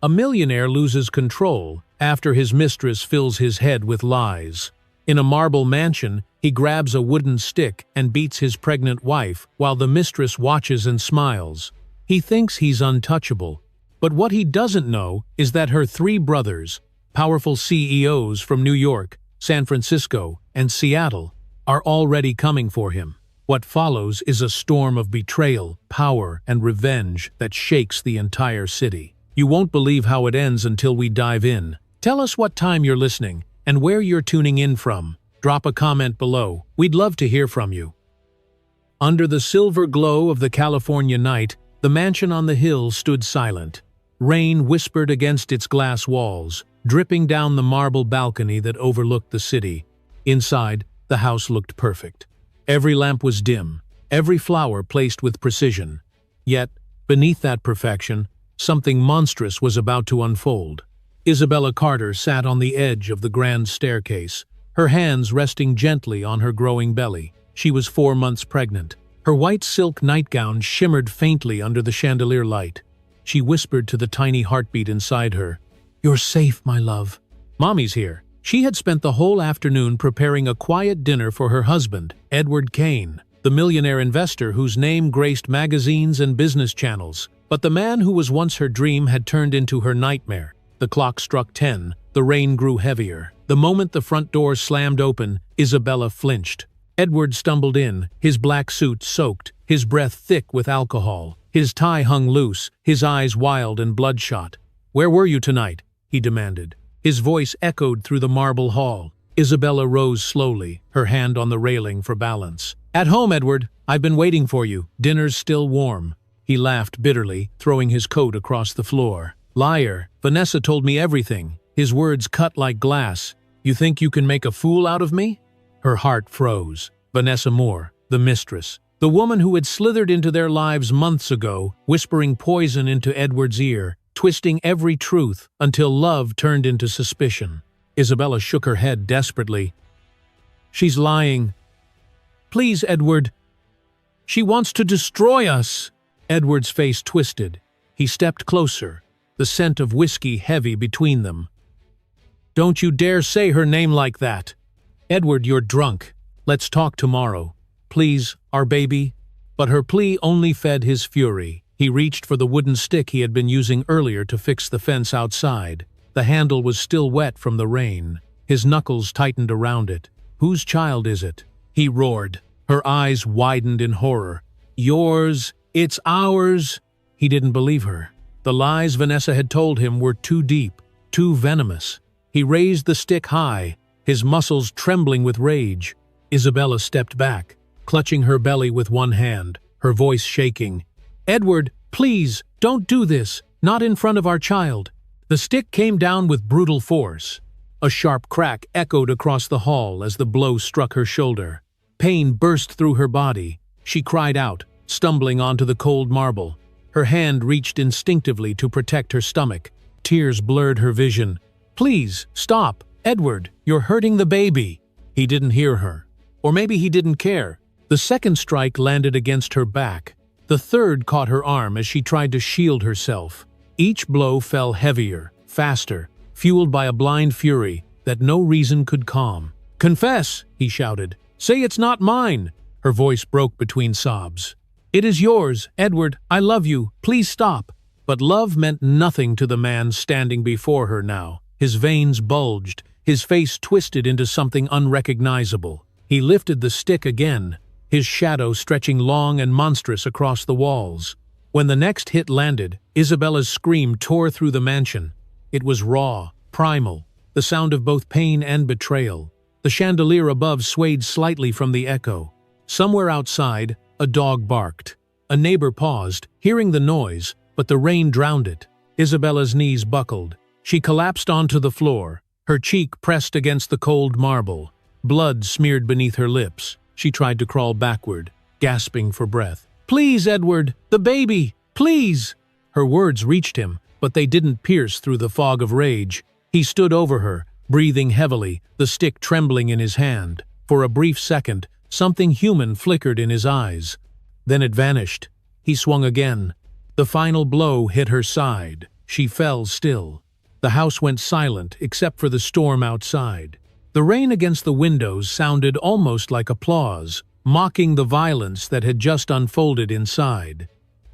A millionaire loses control after his mistress fills his head with lies. In a marble mansion, he grabs a wooden stick and beats his pregnant wife while the mistress watches and smiles. He thinks he's untouchable, but what he doesn't know is that her three brothers, powerful CEOs from New York, San Francisco, and Seattle, are already coming for him. What follows is a storm of betrayal, power, and revenge that shakes the entire city. You won't believe how it ends until we dive in. Tell us what time you're listening and where you're tuning in from. Drop a comment below. We'd love to hear from you. Under the silver glow of the California night, the mansion on the hill stood silent. Rain whispered against its glass walls, dripping down the marble balcony that overlooked the city. Inside, the house looked perfect. Every lamp was dim, every flower placed with precision. Yet, beneath that perfection, something monstrous was about to unfold. Isabella Carter sat on the edge of the grand staircase, her hands resting gently on her growing belly. She was 4 months pregnant. Her white silk nightgown shimmered faintly under the chandelier light. She whispered to the tiny heartbeat inside her, "You're safe, my love. Mommy's here." She had spent the whole afternoon preparing a quiet dinner for her husband, Edward Kane, the millionaire investor whose name graced magazines and business channels. But the man who was once her dream had turned into her nightmare. The clock struck 10. The rain grew heavier. The moment the front door slammed open, Isabella flinched. Edward stumbled in, his black suit soaked, his breath thick with alcohol. His tie hung loose, his eyes wild and bloodshot. "Where were you tonight?" he demanded. His voice echoed through the marble hall. Isabella rose slowly, her hand on the railing for balance. "At home, Edward. I've been waiting for you. Dinner's still warm." He laughed bitterly, throwing his coat across the floor. "Liar. Vanessa told me everything." His words cut like glass. "You think you can make a fool out of me?" Her heart froze. Vanessa Moore, the mistress. The woman who had slithered into their lives months ago, whispering poison into Edward's ear, twisting every truth until love turned into suspicion. Isabella shook her head desperately. "She's lying. Please, Edward. She wants to destroy us." Edward's face twisted. He stepped closer, the scent of whiskey heavy between them. "Don't you dare say her name like that. Edward, you're drunk. Let's talk tomorrow. Please, our baby." But her plea only fed his fury. He reached for the wooden stick he had been using earlier to fix the fence outside. The handle was still wet from the rain. His knuckles tightened around it. "Whose child is it?" he roared. Her eyes widened in horror. "Yours. It's ours." He didn't believe her. The lies Vanessa had told him were too deep, too venomous. He raised the stick high, his muscles trembling with rage. Isabella stepped back, clutching her belly with one hand, her voice shaking. "Edward, please, don't do this. Not in front of our child." The stick came down with brutal force. A sharp crack echoed across the hall as the blow struck her shoulder. Pain burst through her body. She cried out, stumbling onto the cold marble. Her hand reached instinctively to protect her stomach. Tears blurred her vision. "Please, stop. Edward, you're hurting the baby." He didn't hear her. Or maybe he didn't care. The second strike landed against her back. The third caught her arm as she tried to shield herself. Each blow fell heavier, faster, fueled by a blind fury that no reason could calm. "Confess," he shouted. "Say it's not mine." Her voice broke between sobs. "It is yours, Edward. I love you. Please stop." But love meant nothing to the man standing before her now. His veins bulged, his face twisted into something unrecognizable. He lifted the stick again, his shadow stretching long and monstrous across the walls. When the next hit landed, Isabella's scream tore through the mansion. It was raw, primal, the sound of both pain and betrayal. The chandelier above swayed slightly from the echo. Somewhere outside, a dog barked. A neighbor paused, hearing the noise, but the rain drowned it. Isabella's knees buckled. She collapsed onto the floor, her cheek pressed against the cold marble. Blood smeared beneath her lips. She tried to crawl backward, gasping for breath. "Please, Edward, the baby, please!" Her words reached him, but they didn't pierce through the fog of rage. He stood over her, breathing heavily, the stick trembling in his hand. For a brief second, something human flickered in his eyes. Then it vanished. He swung again. The final blow hit her side. she fell still. The house went silent except for the storm outside. The rain against the windows sounded almost like applause, mocking the violence that had just unfolded inside.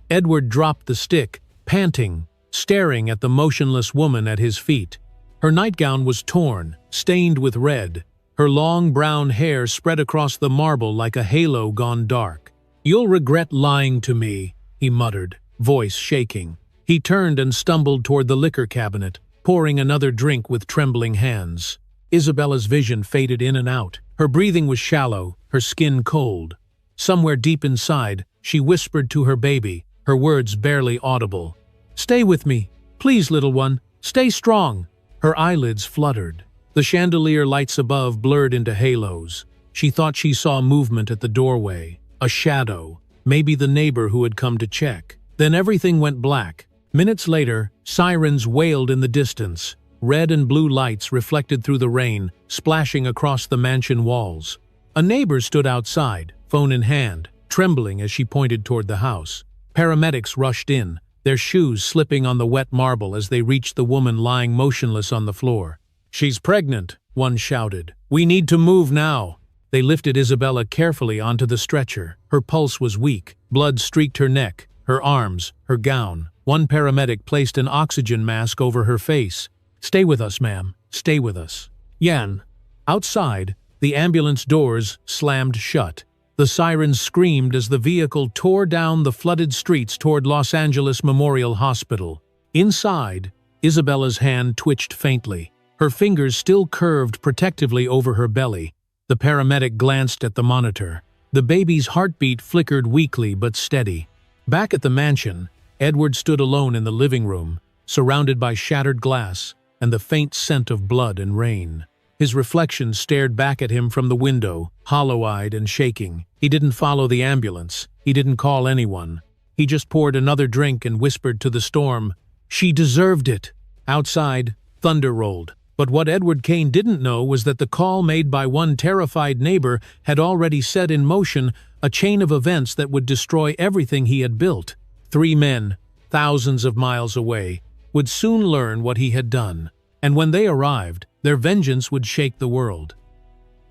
Edward dropped the stick, panting, staring at the motionless woman at his feet. Her nightgown was torn, stained with red. Her long brown hair spread across the marble like a halo gone dark. "You'll regret lying to me," he muttered, voice shaking. He turned and stumbled toward the liquor cabinet, pouring another drink with trembling hands. Isabella's vision faded in and out. Her breathing was shallow, her skin cold. Somewhere deep inside, she whispered to her baby, her words barely audible. "Stay with me. Please, little one. Stay strong." Her eyelids fluttered. The chandelier lights above blurred into halos. She thought she saw movement at the doorway. A shadow. Maybe the neighbor who had come to check. Then everything went black. Minutes later, sirens wailed in the distance. Red and blue lights reflected through the rain, splashing across the mansion walls. A neighbor stood outside, phone in hand, trembling as she pointed toward the house. Paramedics rushed in, their shoes slipping on the wet marble as they reached the woman lying motionless on the floor. "She's pregnant," one shouted. "We need to move now." They lifted Isabella carefully onto the stretcher. Her pulse was weak. Blood streaked her neck, her arms, her gown. One paramedic placed an oxygen mask over her face. "Stay with us, ma'am. Stay with us." Yan. Outside, the ambulance doors slammed shut. The sirens screamed as the vehicle tore down the flooded streets toward Los Angeles Memorial Hospital. Inside, Isabella's hand twitched faintly. Her fingers still curved protectively over her belly. The paramedic glanced at the monitor. The baby's heartbeat flickered weakly but steady. Back at the mansion, Edward stood alone in the living room, surrounded by shattered glass and the faint scent of blood and rain. His reflection stared back at him from the window, hollow-eyed and shaking. He didn't follow the ambulance. He didn't call anyone. He just poured another drink and whispered to the storm, "She deserved it." Outside, thunder rolled. But what Edward Kane didn't know was that the call made by one terrified neighbor had already set in motion a chain of events that would destroy everything he had built. 3 men, thousands of miles away, would soon learn what he had done. And when they arrived, their vengeance would shake the world.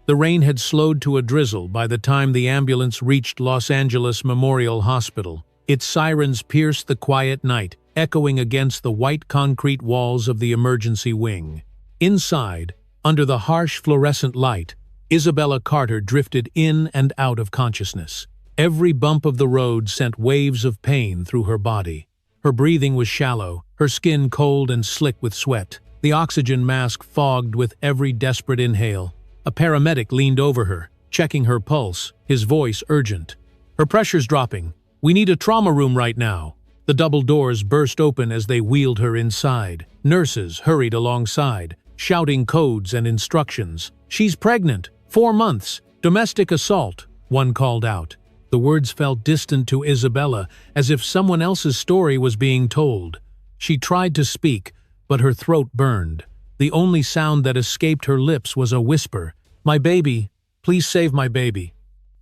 The rain had slowed to a drizzle by the time the ambulance reached Los Angeles Memorial Hospital. Its sirens pierced the quiet night, echoing against the white concrete walls of the emergency wing. Inside, under the harsh fluorescent light, Isabella Carter drifted in and out of consciousness. Every bump of the road sent waves of pain through her body. Her breathing was shallow, her skin cold and slick with sweat. The oxygen mask fogged with every desperate inhale. A paramedic leaned over her, checking her pulse, his voice urgent. "Her pressure's dropping. We need a trauma room right now." The double doors burst open as they wheeled her inside. Nurses hurried alongside, shouting codes and instructions. "She's pregnant. 4 months. Domestic assault," one called out. The words felt distant to Isabella, as if someone else's story was being told. She tried to speak, but her throat burned. The only sound that escaped her lips was a whisper, "My baby. Please save my baby."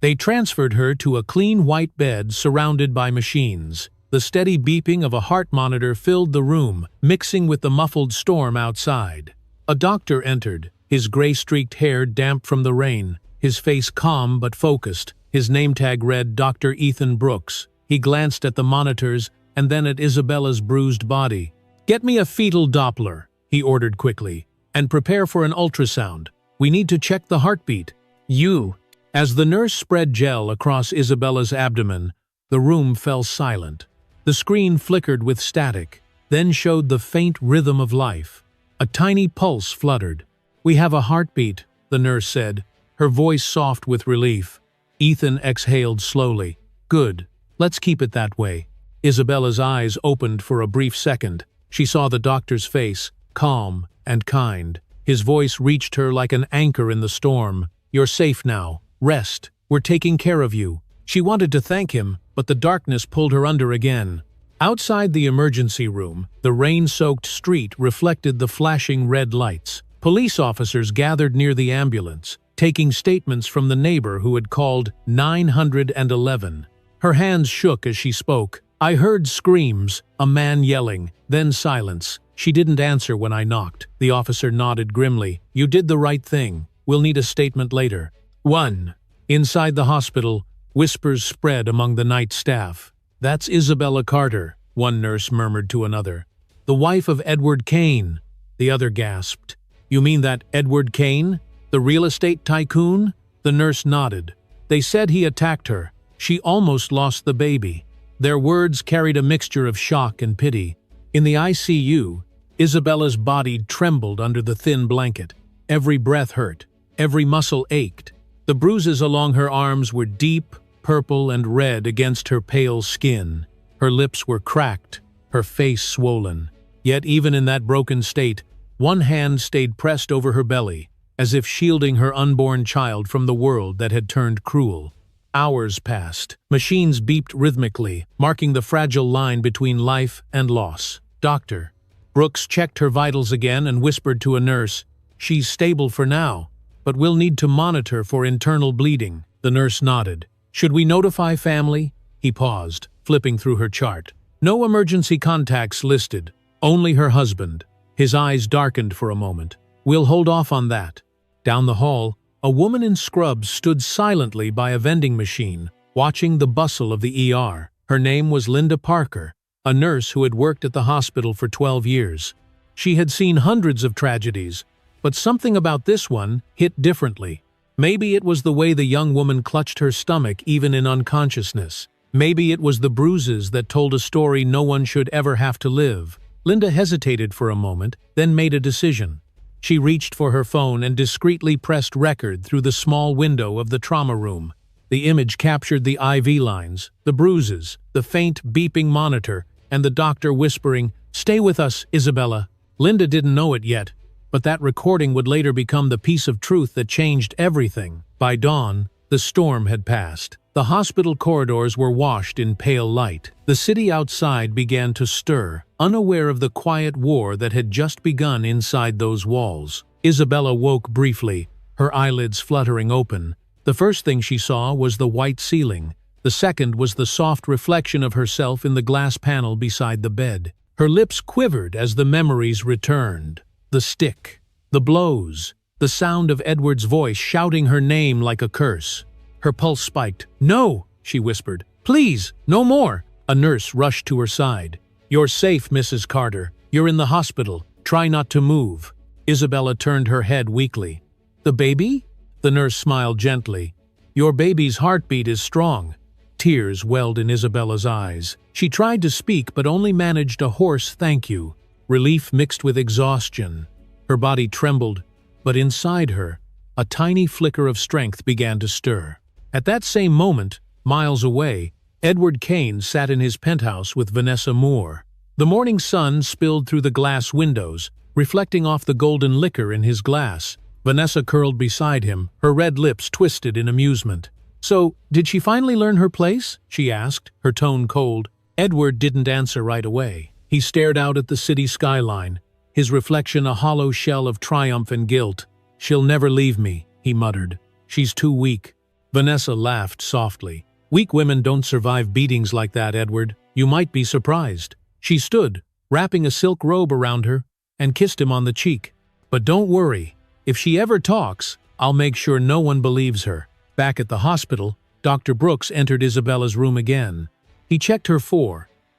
They transferred her to a clean white bed surrounded by machines. The steady beeping of a heart monitor filled the room, mixing with the muffled storm outside. A doctor entered, his gray-streaked hair damp from the rain, his face calm but focused. His name tag read Dr. Ethan Brooks. He glanced at the monitors and then at Isabella's bruised body. "Get me a fetal Doppler," he ordered quickly, "and prepare for an ultrasound. We need to check the heartbeat." "You." As the nurse spread gel across Isabella's abdomen, the room fell silent. The screen flickered with static, then showed the faint rhythm of life. A tiny pulse fluttered. "We have a heartbeat," the nurse said, her voice soft with relief. Ethan exhaled slowly. "Good. Let's keep it that way." Isabella's eyes opened for a brief second. She saw the doctor's face, calm and kind. His voice reached her like an anchor in the storm. "You're safe now. Rest. We're taking care of you." She wanted to thank him, but the darkness pulled her under again. Outside the emergency room, the rain-soaked street reflected the flashing red lights. Police officers gathered near the ambulance, taking statements from the neighbor who had called 911. Her hands shook as she spoke. I heard screams, a man yelling, then silence. She didn't answer when I knocked. The officer nodded grimly. You did the right thing. We'll need a statement later. 1. Inside the hospital, whispers spread among the night staff. That's Isabella Carter, one nurse murmured to another. The wife of Edward Kane, the other gasped. You mean that Edward Kane? The real estate tycoon? The nurse nodded. They said he attacked her. She almost lost the baby. Their words carried a mixture of shock and pity. In the ICU, Isabella's body trembled under the thin blanket. Every breath hurt. Every muscle ached. The bruises along her arms were deep, purple and red against her pale skin. Her lips were cracked, her face swollen. Yet even in that broken state, one hand stayed pressed over her belly, as if shielding her unborn child from the world that had turned cruel. Hours passed. Machines beeped rhythmically, marking the fragile line between life and loss. Dr. Brooks checked her vitals again and whispered to a nurse, She's stable for now, but we'll need to monitor for internal bleeding. The nurse nodded. Should we notify family? He paused, flipping through her chart. No emergency contacts listed, only her husband. His eyes darkened for a moment. We'll hold off on that. Down the hall, a woman in scrubs stood silently by a vending machine, watching the bustle of the ER. Her name was Linda Parker, a nurse who had worked at the hospital for 12 years. She had seen hundreds of tragedies, but something about this one hit differently. Maybe it was the way the young woman clutched her stomach even in unconsciousness. Maybe it was the bruises that told a story no one should ever have to live. Linda hesitated for a moment, then made a decision. She reached for her phone and discreetly pressed record through the small window of the trauma room. The image captured the IV lines, the bruises, the faint beeping monitor, and the doctor whispering, "Stay with us, Isabella." Linda didn't know it yet, but that recording would later become the piece of truth that changed everything. By dawn, the storm had passed. The hospital corridors were washed in pale light. The city outside began to stir, unaware of the quiet war that had just begun inside those walls. Isabella woke briefly, her eyelids fluttering open. The first thing she saw was the white ceiling. The second was the soft reflection of herself in the glass panel beside the bed. Her lips quivered as the memories returned. The stick, the blows, the sound of Edward's voice shouting her name like a curse. Her pulse spiked. "No," she whispered. "Please, no more." A nurse rushed to her side. "You're safe, Mrs. Carter. You're in the hospital. Try not to move." Isabella turned her head weakly. "The baby?" The nurse smiled gently. "Your baby's heartbeat is strong." Tears welled in Isabella's eyes. She tried to speak but only managed a hoarse thank you. Relief mixed with exhaustion. Her body trembled, but inside her, a tiny flicker of strength began to stir. At that same moment, miles away, Edward Kane sat in his penthouse with Vanessa Moore. The morning sun spilled through the glass windows, reflecting off the golden liquor in his glass. Vanessa curled beside him, her red lips twisted in amusement. "So, did she finally learn her place?" she asked, her tone cold. Edward didn't answer right away. He stared out at the city skyline, his reflection a hollow shell of triumph and guilt. "She'll never leave me," he muttered. "She's too weak." Vanessa laughed softly. "Weak women don't survive beatings like that, Edward. You might be surprised." She stood, wrapping a silk robe around her, and kissed him on the cheek. "But don't worry. If she ever talks, I'll make sure no one believes her." Back at the hospital, Dr. Brooks entered Isabella's room again. He checked her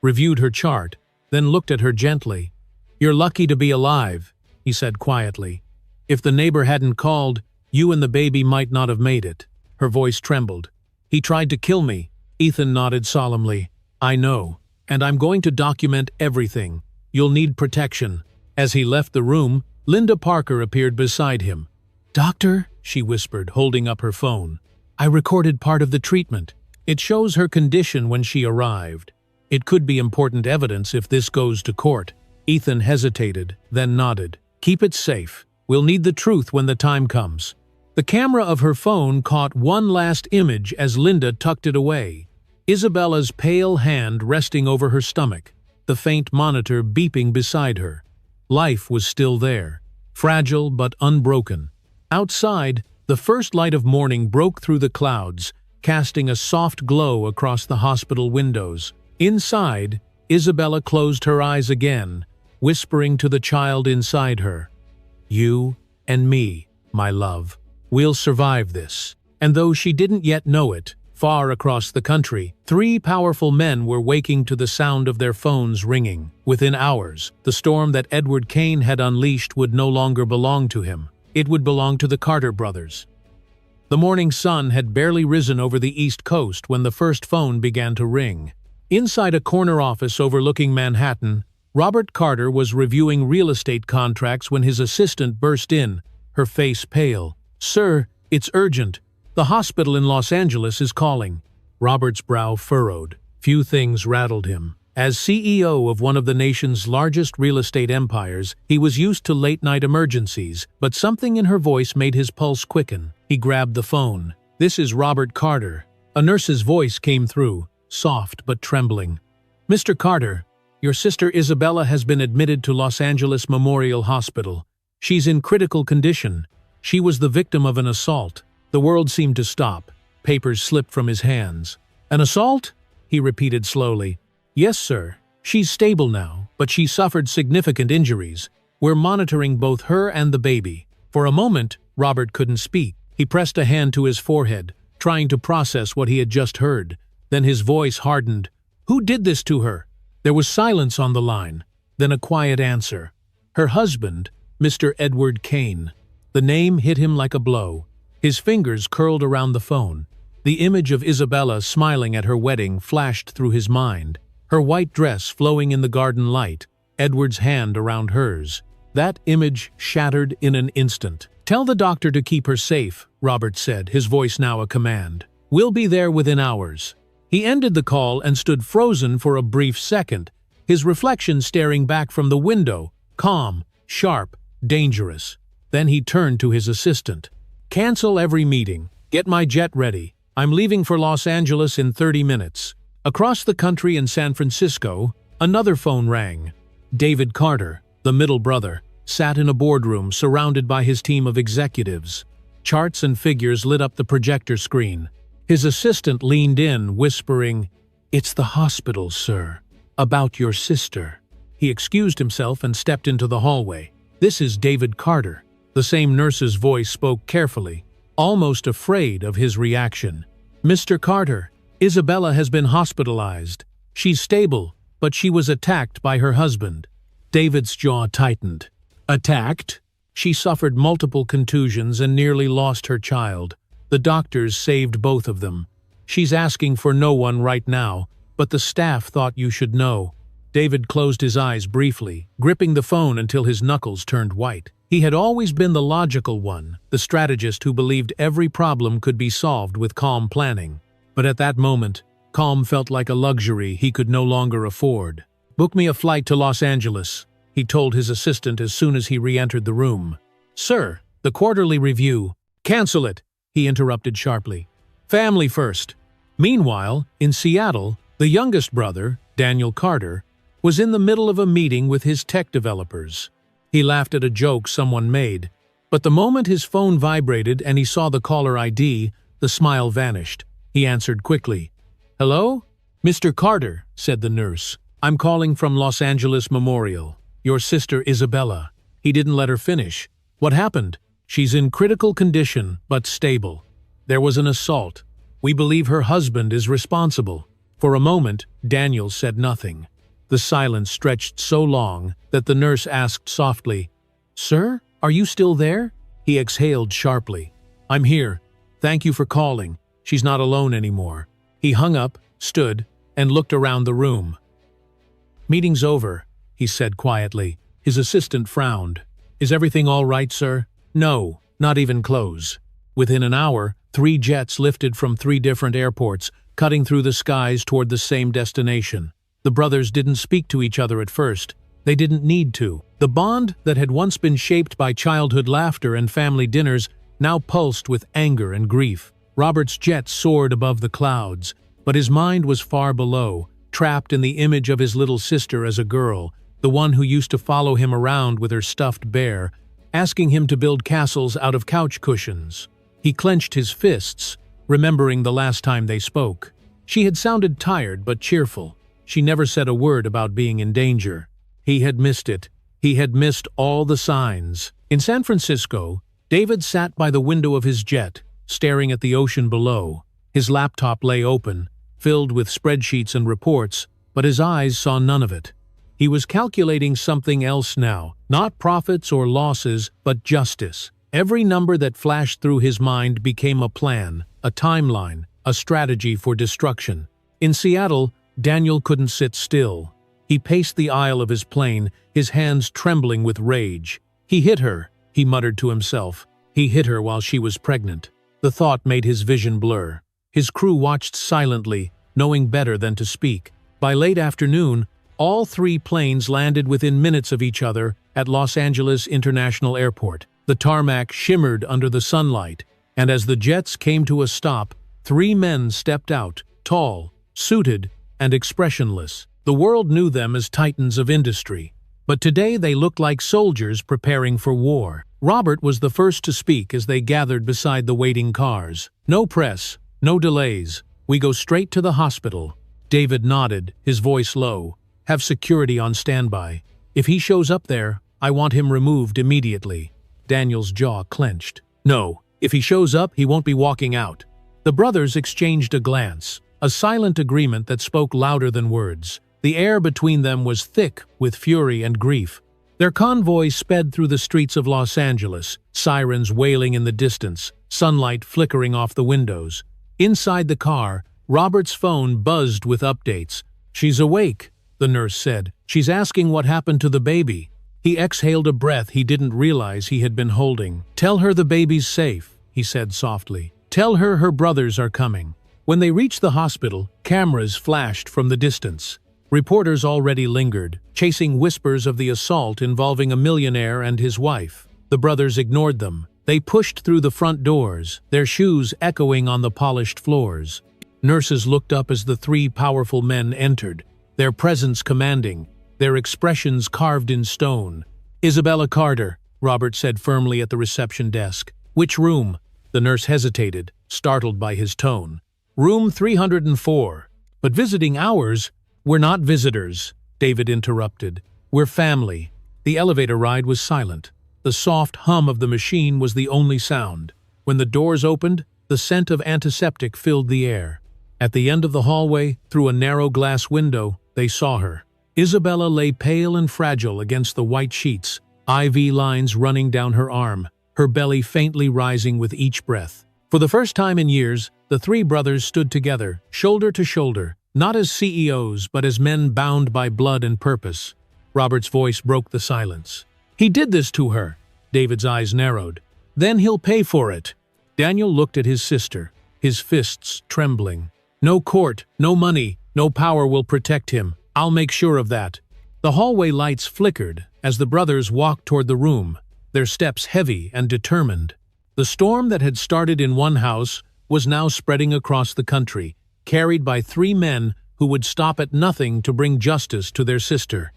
reviewed her chart, then looked at her gently. "You're lucky to be alive," he said quietly. "If the neighbor hadn't called, you and the baby might not have made it." Her voice trembled. "He tried to kill me." Ethan nodded solemnly. "I know, and I'm going to document everything. You'll need protection." As he left the room, Linda Parker appeared beside him. "Doctor," she whispered, holding up her phone. "I recorded part of the treatment. It shows her condition when she arrived. It could be important evidence if this goes to court." Ethan hesitated, then nodded. "Keep it safe. We'll need the truth when the time comes." The camera of her phone caught one last image as Linda tucked it away. Isabella's pale hand resting over her stomach, the faint monitor beeping beside her. Life was still there, fragile but unbroken. Outside, the first light of morning broke through the clouds, casting a soft glow across the hospital windows. Inside, Isabella closed her eyes again, whispering to the child inside her, "You and me, my love. We'll survive this." And though she didn't yet know it, far across the country, 3 powerful men were waking to the sound of their phones ringing. Within hours, the storm that Edward Kane had unleashed would no longer belong to him. It would belong to the Carter brothers. The morning sun had barely risen over the East Coast when the first phone began to ring. Inside a corner office overlooking Manhattan, Robert Carter was reviewing real estate contracts when his assistant burst in, her face pale. "Sir, it's urgent. The hospital in Los Angeles is calling." Robert's brow furrowed. Few things rattled him. As CEO of one of the nation's largest real estate empires, he was used to late-night emergencies, but something in her voice made his pulse quicken. He grabbed the phone. "This is Robert Carter." A nurse's voice came through, soft but trembling. "Mr. Carter, your sister Isabella has been admitted to Los Angeles Memorial Hospital. She's in critical condition. She was the victim of an assault." The world seemed to stop. Papers slipped from his hands. "An assault?" he repeated slowly. "Yes, sir. She's stable now, but she suffered significant injuries. We're monitoring both her and the baby." For a moment, Robert couldn't speak. He pressed a hand to his forehead, trying to process what he had just heard. Then his voice hardened. "Who did this to her?" There was silence on the line, then a quiet answer. "Her husband, Mr. Edward Kane." The name hit him like a blow. His fingers curled around the phone. The image of Isabella smiling at her wedding flashed through his mind. Her white dress flowing in the garden light, Edward's hand around hers. That image shattered in an instant. "Tell the doctor to keep her safe," Robert said, his voice now a command. "We'll be there within hours." He ended the call and stood frozen for a brief second, his reflection staring back from the window, calm, sharp, dangerous. Then he turned to his assistant. "Cancel every meeting. Get my jet ready. I'm leaving for Los Angeles in 30 minutes. Across the country in San Francisco, another phone rang. David Carter, the middle brother, sat in a boardroom surrounded by his team of executives. Charts and figures lit up the projector screen. His assistant leaned in, whispering, "It's the hospital, sir. About your sister." He excused himself and stepped into the hallway. "This is David Carter." The same nurse's voice spoke carefully, almost afraid of his reaction. "Mr. Carter, Isabella has been hospitalized. She's stable, but she was attacked by her husband." David's jaw tightened. "Attacked?" "She suffered multiple contusions and nearly lost her child. The doctors saved both of them. She's asking for no one right now, but the staff thought you should know." David closed his eyes briefly, gripping the phone until his knuckles turned white. He had always been the logical one, the strategist who believed every problem could be solved with calm planning. But at that moment, calm felt like a luxury he could no longer afford. "Book me a flight to Los Angeles," he told his assistant as soon as he re-entered the room. "Sir, the quarterly review." "Cancel it," he interrupted sharply. "Family first." Meanwhile, in Seattle, the youngest brother, Daniel Carter, was in the middle of a meeting with his tech developers. He laughed at a joke someone made, but the moment his phone vibrated and he saw the caller ID, the smile vanished. He answered quickly. "Hello?" "Mr. Carter," said the nurse. "I'm calling from Los Angeles Memorial. Your sister Isabella." He didn't let her finish. "What happened?" "She's in critical condition, but stable. There was an assault. We believe her husband is responsible." For a moment, Daniel said nothing. The silence stretched so long that the nurse asked softly, "Sir, are you still there?" He exhaled sharply. "I'm here. Thank you for calling. She's not alone anymore." He hung up, stood, and looked around the room. "Meeting's over," he said quietly. His assistant frowned. "Is everything all right, sir?" "No, not even close." Within an hour, 3 jets lifted from 3 different airports, cutting through the skies toward the same destination. The brothers didn't speak to each other at first. They didn't need to. The bond that had once been shaped by childhood laughter and family dinners now pulsed with anger and grief. Robert's jet soared above the clouds, but his mind was far below, trapped in the image of his little sister as a girl, the one who used to follow him around with her stuffed bear, asking him to build castles out of couch cushions. He clenched his fists, remembering the last time they spoke. She had sounded tired but cheerful. She never said a word about being in danger. He had missed it. He had missed all the signs. In San Francisco, David sat by the window of his jet, staring at the ocean below. His laptop lay open, filled with spreadsheets and reports, but his eyes saw none of it. He was calculating something else now, not profits or losses, but justice. Every number that flashed through his mind became a plan, a timeline, a strategy for destruction. In Seattle, Daniel couldn't sit still. He paced the aisle of his plane, his hands trembling with rage. He hit her, he muttered to himself. He hit her while she was pregnant. The thought made his vision blur. His crew watched silently, knowing better than to speak. By late afternoon, all three planes landed within minutes of each other at Los Angeles International Airport. The tarmac shimmered under the sunlight, and as the jets came to a stop, three men stepped out, tall, suited, and expressionless. The world knew them as titans of industry, but today they looked like soldiers preparing for war. Robert was the first to speak as they gathered beside the waiting cars. "No press, no delays. We go straight to the hospital." David nodded, his voice low. "Have security on standby. If he shows up there, I want him removed immediately." Daniel's jaw clenched. "No, if he shows up, he won't be walking out." The brothers exchanged a glance, a silent agreement that spoke louder than words. The air between them was thick with fury and grief. Their convoy sped through the streets of Los Angeles, sirens wailing in the distance, sunlight flickering off the windows. Inside the car, Robert's phone buzzed with updates. "She's awake," the nurse said. "She's asking what happened to the baby." He exhaled a breath he didn't realize he had been holding. "Tell her the baby's safe," he said softly. "Tell her her brothers are coming." When they reached the hospital, cameras flashed from the distance. Reporters already lingered, chasing whispers of the assault involving a millionaire and his wife. The brothers ignored them. They pushed through the front doors, their shoes echoing on the polished floors. Nurses looked up as the three powerful men entered, their presence commanding, their expressions carved in stone. "Isabella Carter," Robert said firmly at the reception desk. "Which room?" The nurse hesitated, startled by his tone. "Room 304. But visiting hours—" "We're not visitors," David interrupted. "We're family." The elevator ride was silent. The soft hum of the machine was the only sound. When the doors opened, the scent of antiseptic filled the air. At the end of the hallway, through a narrow glass window, they saw her. Isabella lay pale and fragile against the white sheets, IV lines running down her arm, her belly faintly rising with each breath. For the first time in years, the three brothers stood together, shoulder to shoulder, not as CEOs, but as men bound by blood and purpose. Robert's voice broke the silence. "He did this to her." David's eyes narrowed. "Then he'll pay for it." Daniel looked at his sister, his fists trembling. "No court, no money, no power will protect him. I'll make sure of that." The hallway lights flickered as the brothers walked toward the room, their steps heavy and determined. The storm that had started in one house was now spreading across the country, carried by three men who would stop at nothing to bring justice to their sister.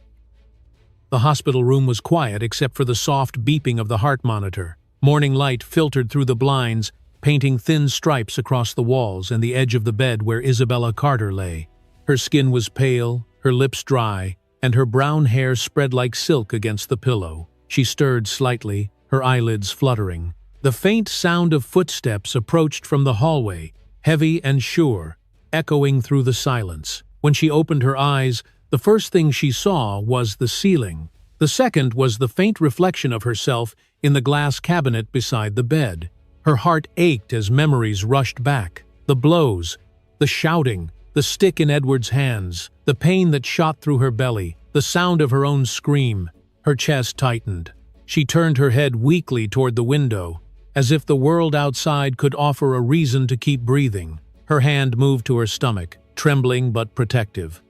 The hospital room was quiet except for the soft beeping of the heart monitor. Morning light filtered through the blinds, painting thin stripes across the walls and the edge of the bed where Isabella Carter lay. Her skin was pale, her lips dry, and her brown hair spread like silk against the pillow. She stirred slightly, her eyelids fluttering. The faint sound of footsteps approached from the hallway, heavy and sure, echoing through the silence. When she opened her eyes, the first thing she saw was the ceiling. The second was the faint reflection of herself in the glass cabinet beside the bed. Her heart ached as memories rushed back. The blows, the shouting, the stick in Edward's hands, the pain that shot through her belly, the sound of her own scream. Her chest tightened. She turned her head weakly toward the window, as if the world outside could offer a reason to keep breathing. Her hand moved to her stomach, trembling but protective.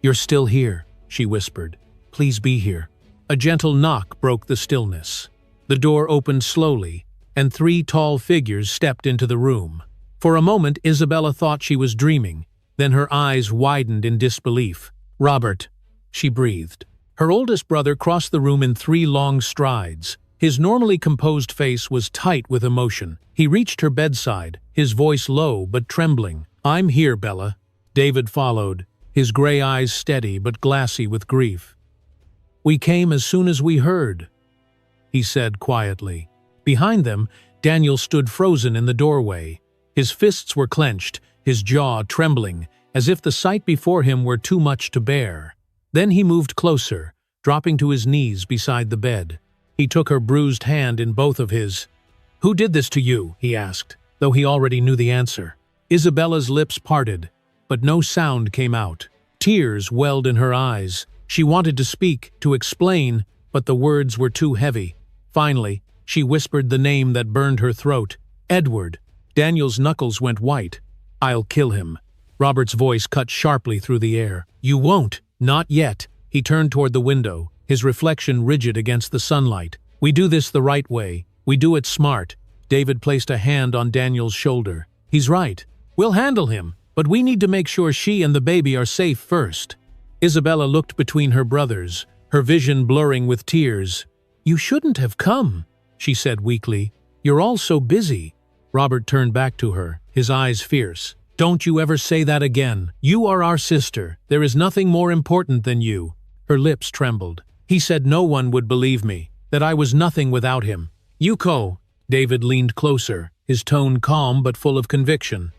"You're still here," she whispered. "Please be here." A gentle knock broke the stillness. The door opened slowly, and three tall figures stepped into the room. For a moment, Isabella thought she was dreaming. Then her eyes widened in disbelief. "Robert," she breathed. Her oldest brother crossed the room in 3 long strides. His normally composed face was tight with emotion. He reached her bedside, his voice low but trembling. "I'm here, Bella." David followed, his gray eyes steady but glassy with grief. "We came as soon as we heard," he said quietly. Behind them, Daniel stood frozen in the doorway. His fists were clenched, his jaw trembling, as if the sight before him were too much to bear. Then he moved closer, dropping to his knees beside the bed. He took her bruised hand in both of his. "Who did this to you?" he asked, though he already knew the answer. Isabella's lips parted, but no sound came out. Tears welled in her eyes. She wanted to speak, to explain, but the words were too heavy. Finally, she whispered the name that burned her throat. "Edward." Daniel's knuckles went white. "I'll kill him." Robert's voice cut sharply through the air. "You won't. Not yet." He turned toward the window, his reflection rigid against the sunlight. "We do this the right way. We do it smart." David placed a hand on Daniel's shoulder. "He's right. We'll handle him, but we need to make sure she and the baby are safe first." Isabella looked between her brothers, her vision blurring with tears. "You shouldn't have come," she said weakly. "You're all so busy." Robert turned back to her, his eyes fierce. "Don't you ever say that again. You are our sister. There is nothing more important than you." Her lips trembled. "He said no one would believe me, that I was nothing without him." "Yuko." David leaned closer, his tone calm but full of conviction.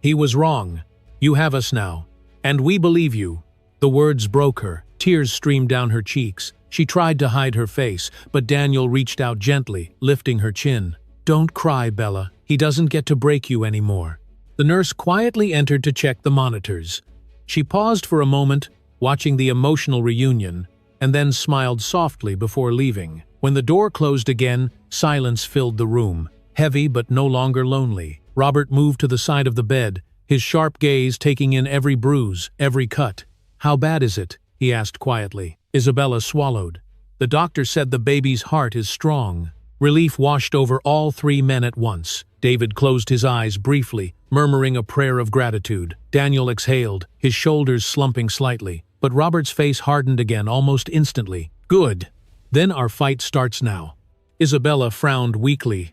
"He was wrong. You have us now. And we believe you." The words broke her. Tears streamed down her cheeks. She tried to hide her face, but Daniel reached out gently, lifting her chin. "Don't cry, Bella. He doesn't get to break you anymore." The nurse quietly entered to check the monitors. She paused for a moment, watching the emotional reunion, and then smiled softly before leaving. When the door closed again, silence filled the room, heavy but no longer lonely. Robert moved to the side of the bed, his sharp gaze taking in every bruise, every cut. "How bad is it?" he asked quietly. Isabella swallowed. "The doctor said the baby's heart is strong." Relief washed over all three men at once. David closed his eyes briefly, murmuring a prayer of gratitude. Daniel exhaled, his shoulders slumping slightly, but Robert's face hardened again almost instantly. "Good. Then our fight starts now." Isabella frowned weakly.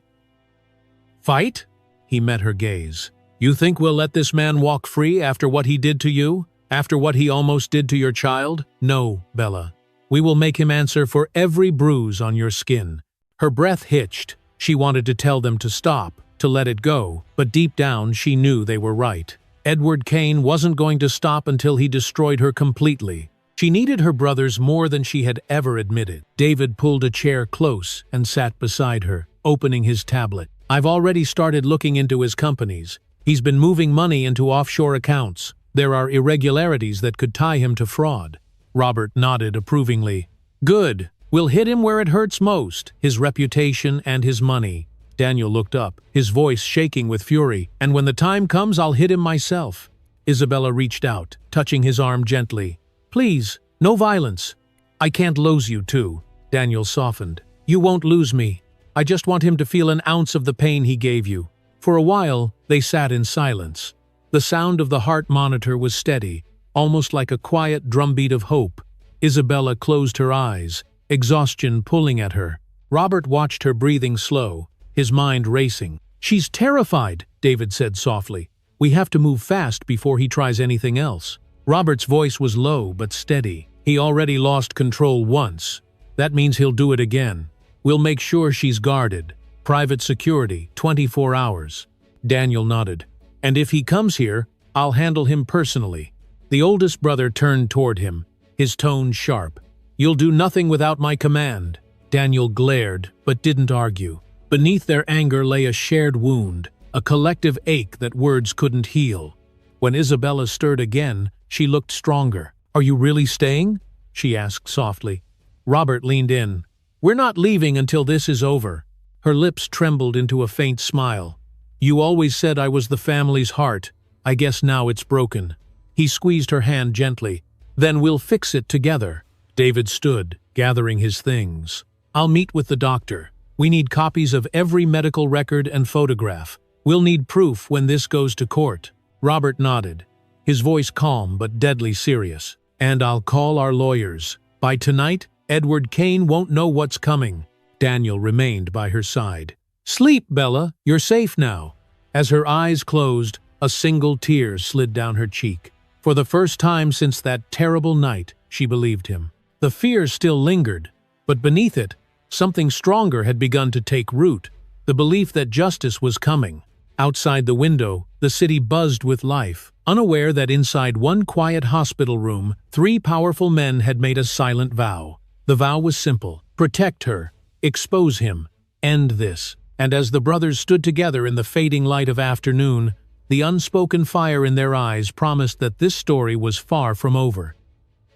"Fight?" He met her gaze. "You think we'll let this man walk free after what he did to you? After what he almost did to your child? No, Bella. We will make him answer for every bruise on your skin." Her breath hitched. She wanted to tell them to stop, to let it go, but deep down she knew they were right. Edward Kane wasn't going to stop until he destroyed her completely. She needed her brothers more than she had ever admitted. David pulled a chair close and sat beside her, opening his tablet. "I've already started looking into his companies. He's been moving money into offshore accounts. There are irregularities that could tie him to fraud." Robert nodded approvingly. "Good. We'll hit him where it hurts most, his reputation and his money." Daniel looked up, his voice shaking with fury. "And when the time comes, I'll hit him myself." Isabella reached out, touching his arm gently. "Please, no violence." "I can't lose you too." Daniel softened. "You won't lose me. I just want him to feel an ounce of the pain he gave you." For a while, they sat in silence. The sound of the heart monitor was steady, almost like a quiet drumbeat of hope. Isabella closed her eyes, exhaustion pulling at her. Robert watched her breathing slow, his mind racing. "She's terrified," David said softly. "We have to move fast before he tries anything else." Robert's voice was low but steady. "He already lost control once. That means he'll do it again. We'll make sure she's guarded. Private security, 24 hours. Daniel nodded. "And if he comes here, I'll handle him personally." The oldest brother turned toward him, his tone sharp. "You'll do nothing without my command." Daniel glared, but didn't argue. Beneath their anger lay a shared wound, a collective ache that words couldn't heal. When Isabella stirred again, she looked stronger. "Are you really staying?" she asked softly. Robert leaned in. "We're not leaving until this is over." Her lips trembled into a faint smile. "You always said I was the family's heart. I guess now it's broken." He squeezed her hand gently. "Then we'll fix it together." David stood, gathering his things. "I'll meet with the doctor. We need copies of every medical record and photograph. We'll need proof when this goes to court." Robert nodded, his voice calm but deadly serious. "And I'll call our lawyers. By tonight, Edward Kane won't know what's coming." Daniel remained by her side. "Sleep, Bella. You're safe now." As her eyes closed, a single tear slid down her cheek. For the first time since that terrible night, she believed him. The fear still lingered, but beneath it, something stronger had begun to take root, the belief that justice was coming. Outside the window, the city buzzed with life, unaware that inside one quiet hospital room, 3 powerful men had made a silent vow. The vow was simple: protect her, expose him, end this. And as the brothers stood together in the fading light of afternoon, the unspoken fire in their eyes promised that this story was far from over.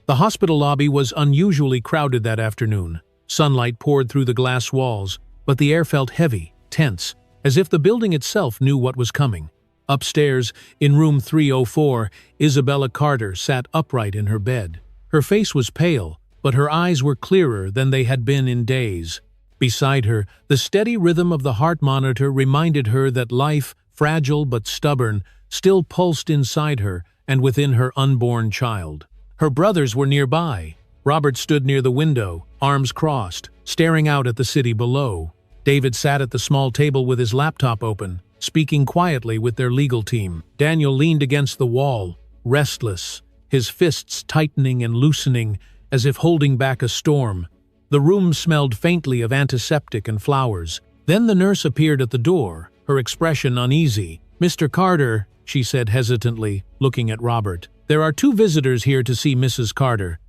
The hospital lobby was unusually crowded that afternoon. Sunlight poured through the glass walls, but the air felt heavy, tense, as if the building itself knew what was coming. Upstairs, in room 304, Isabella Carter sat upright in her bed. Her face was pale, but her eyes were clearer than they had been in days. Beside her, the steady rhythm of the heart monitor reminded her that life, fragile but stubborn, still pulsed inside her and within her unborn child. Her brothers were nearby. Robert stood near the window, arms crossed, staring out at the city below. David sat at the small table with his laptop open, speaking quietly with their legal team. Daniel leaned against the wall, restless, his fists tightening and loosening as if holding back a storm. The room smelled faintly of antiseptic and flowers. Then the nurse appeared at the door, her expression uneasy. "Mr. Carter," she said hesitantly, looking at Robert. "There are 2 visitors here to see Mrs. Carter."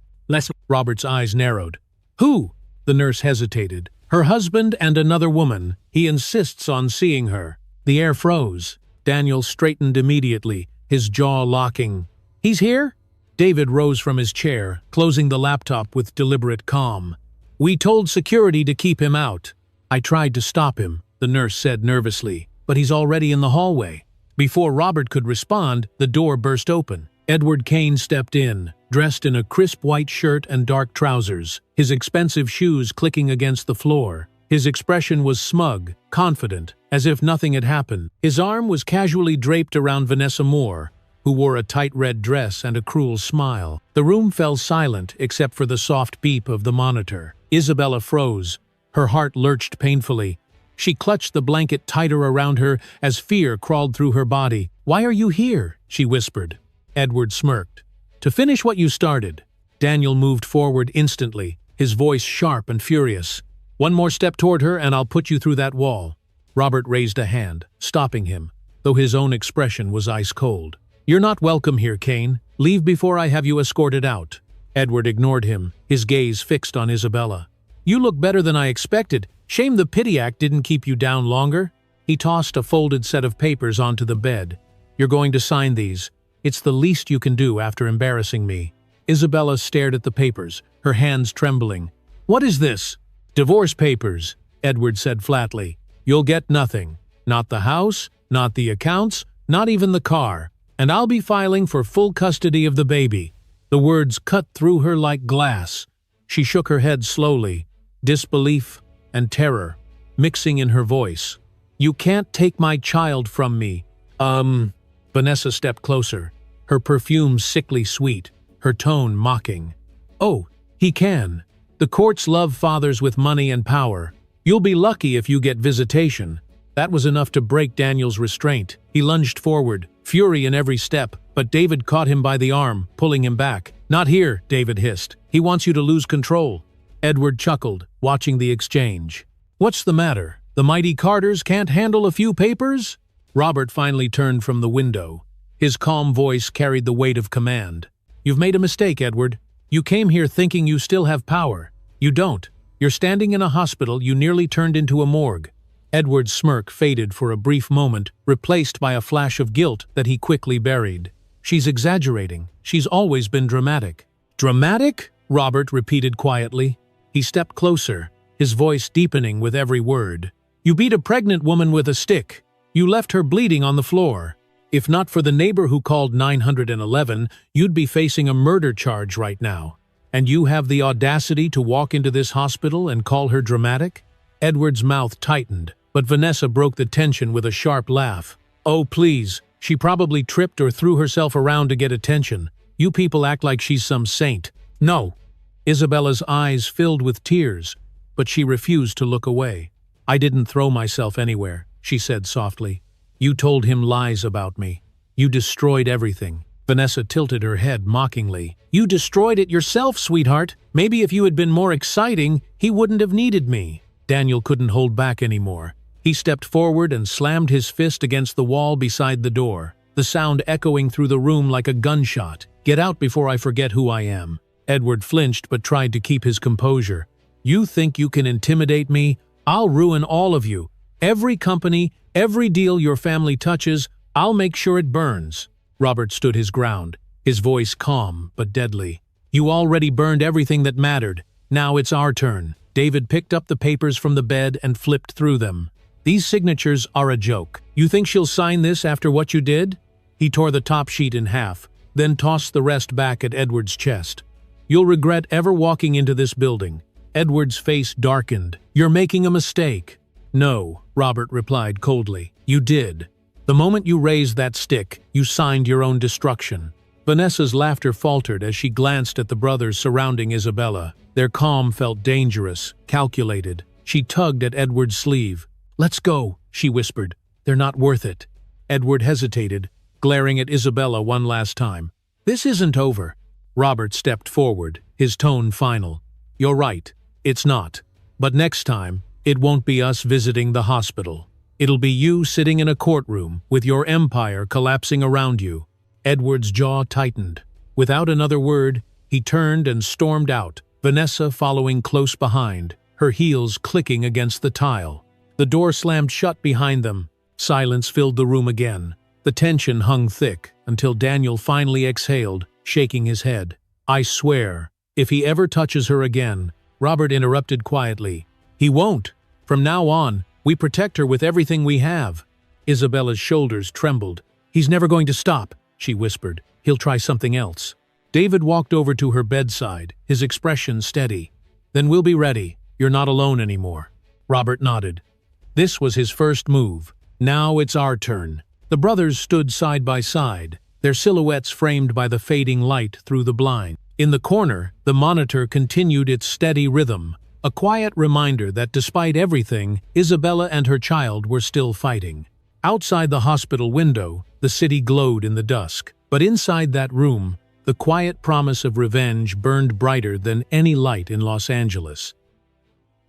Robert's eyes narrowed. "Who?" The nurse hesitated. "Her husband and another woman. He insists on seeing her." The air froze. Daniel straightened immediately, his jaw locking. "He's here?" David rose from his chair, closing the laptop with deliberate calm. "We told security to keep him out." "I tried to stop him," the nurse said nervously, "but he's already in the hallway." Before Robert could respond, the door burst open. Edward Kane stepped in, dressed in a crisp white shirt and dark trousers, his expensive shoes clicking against the floor. His expression was smug, confident, as if nothing had happened. His arm was casually draped around Vanessa Moore, who wore a tight red dress and a cruel smile. The room fell silent except for the soft beep of the monitor. Isabella froze. Her heart lurched painfully. She clutched the blanket tighter around her as fear crawled through her body. "Why are you here?" she whispered. Edward smirked. "To finish what you started." Daniel moved forward instantly, his voice sharp and furious. "One more step toward her and I'll put you through that wall." Robert raised a hand, stopping him, though his own expression was ice cold. "You're not welcome here, Kane. Leave before I have you escorted out." Edward ignored him, his gaze fixed on Isabella. "You look better than I expected. Shame the pity act didn't keep you down longer." He tossed a folded set of papers onto the bed. "You're going to sign these. It's the least you can do after embarrassing me." Isabella stared at the papers, her hands trembling. "What is this?" "Divorce papers," Edward said flatly. "You'll get nothing. Not the house, not the accounts, not even the car. And I'll be filing for full custody of the baby." The words cut through her like glass. She shook her head slowly, disbelief and terror mixing in her voice. "You can't take my child from me." Vanessa stepped closer, her perfume sickly sweet, her tone mocking. "Oh, he can. The courts love fathers with money and power. You'll be lucky if you get visitation." That was enough to break Daniel's restraint. He lunged forward, fury in every step, but David caught him by the arm, pulling him back. "Not here," David hissed. "He wants you to lose control." Edward chuckled, watching the exchange. "What's the matter? The mighty Carters can't handle a few papers?" Robert finally turned from the window. His calm voice carried the weight of command. "You've made a mistake, Edward. You came here thinking you still have power. You don't. You're standing in a hospital you nearly turned into a morgue." Edward's smirk faded for a brief moment, replaced by a flash of guilt that he quickly buried. "She's exaggerating. She's always been dramatic." "Dramatic?" Robert repeated quietly. He stepped closer, his voice deepening with every word. "You beat a pregnant woman with a stick. You left her bleeding on the floor. If not for the neighbor who called 911, you'd be facing a murder charge right now. And you have the audacity to walk into this hospital and call her dramatic?" Edward's mouth tightened, but Vanessa broke the tension with a sharp laugh. "Oh, please. She probably tripped or threw herself around to get attention. You people act like she's some saint." "No." Isabella's eyes filled with tears, but she refused to look away. "I didn't throw myself anywhere," she said softly. "You told him lies about me. You destroyed everything." Vanessa tilted her head mockingly. You destroyed it yourself, sweetheart. Maybe if you had been more exciting, he wouldn't have needed me. Daniel couldn't hold back anymore. He stepped forward and slammed his fist against the wall beside the door, the sound echoing through the room like a gunshot. Get out before I forget who I am. Edward flinched but tried to keep his composure. You think you can intimidate me? I'll ruin all of you. Every company, every deal your family touches, I'll make sure it burns. Robert stood his ground, his voice calm but deadly. You already burned everything that mattered. Now it's our turn. David picked up the papers from the bed and flipped through them. These signatures are a joke. You think she'll sign this after what you did? He tore the top sheet in half, then tossed the rest back at Edward's chest. You'll regret ever walking into this building. Edward's face darkened. You're making a mistake. No, Robert replied coldly. You did. The moment you raised that stick, you signed your own destruction. Vanessa's laughter faltered as she glanced at the brothers surrounding Isabella. Their calm felt dangerous, calculated. She tugged at Edward's sleeve. Let's go, she whispered. They're not worth it. Edward hesitated, glaring at Isabella one last time. This isn't over. Robert stepped forward, his tone final. You're right, it's not. But next time, it won't be us visiting the hospital. It'll be you sitting in a courtroom with your empire collapsing around you. Edward's jaw tightened. Without another word, he turned and stormed out, Vanessa following close behind, her heels clicking against the tile. The door slammed shut behind them. Silence filled the room again. The tension hung thick until Daniel finally exhaled, shaking his head. I swear, if he ever touches her again, Robert interrupted quietly. He won't. From now on, we protect her with everything we have. Isabella's shoulders trembled. He's never going to stop, she whispered. He'll try something else. David walked over to her bedside, his expression steady. Then we'll be ready. You're not alone anymore. Robert nodded. This was his first move. Now it's our turn. The brothers stood side by side, their silhouettes framed by the fading light through the blind. In the corner, the monitor continued its steady rhythm, a quiet reminder that despite everything, Isabella and her child were still fighting. Outside the hospital window, the city glowed in the dusk. But inside that room, the quiet promise of revenge burned brighter than any light in Los Angeles.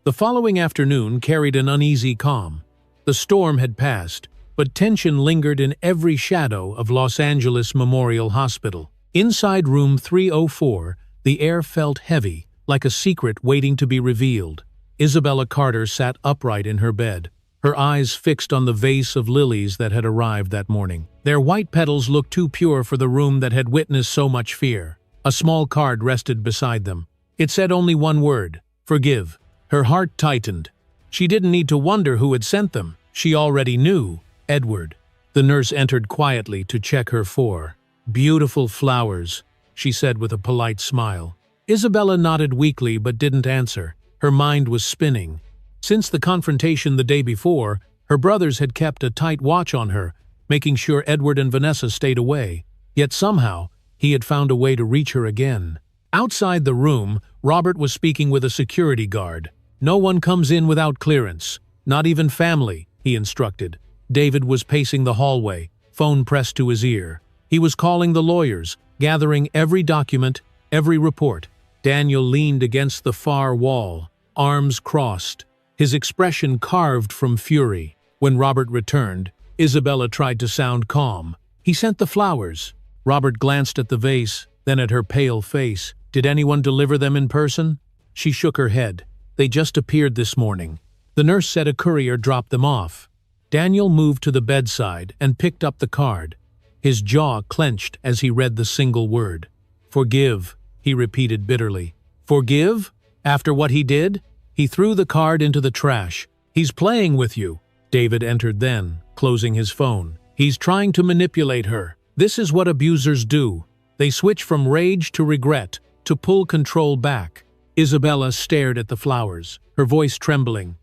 The following afternoon carried an uneasy calm. The storm had passed, but tension lingered in every shadow of Los Angeles Memorial Hospital. Inside room 304, the air felt heavy, like a secret waiting to be revealed. Isabella Carter sat upright in her bed, her eyes fixed on the vase of lilies that had arrived that morning. Their white petals looked too pure for the room that had witnessed so much fear. A small card rested beside them. It said only one word, forgive. Her heart tightened. She didn't need to wonder who had sent them. She already knew, Edward. The nurse entered quietly to check her for. Beautiful flowers, she said with a polite smile. Isabella nodded weakly but didn't answer. Her mind was spinning. Since the confrontation the day before, her brothers had kept a tight watch on her, making sure Edward and Vanessa stayed away. Yet somehow, he had found a way to reach her again. Outside the room, Robert was speaking with a security guard. No one comes in without clearance. Not even family, he instructed. David was pacing the hallway, phone pressed to his ear. He was calling the lawyers, gathering every document, every report. Daniel leaned against the far wall, arms crossed, his expression carved from fury. When Robert returned, Isabella tried to sound calm. He sent the flowers. Robert glanced at the vase, then at her pale face. Did anyone deliver them in person? She shook her head. They just appeared this morning. The nurse said a courier dropped them off. Daniel moved to the bedside and picked up the card. His jaw clenched as he read the single word. Forgive, he repeated bitterly. Forgive? After what he did? He threw the card into the trash. He's playing with you. David entered then, closing his phone. He's trying to manipulate her. This is what abusers do. They switch from rage to regret, to pull control back. Isabella stared at the flowers, her voice trembling.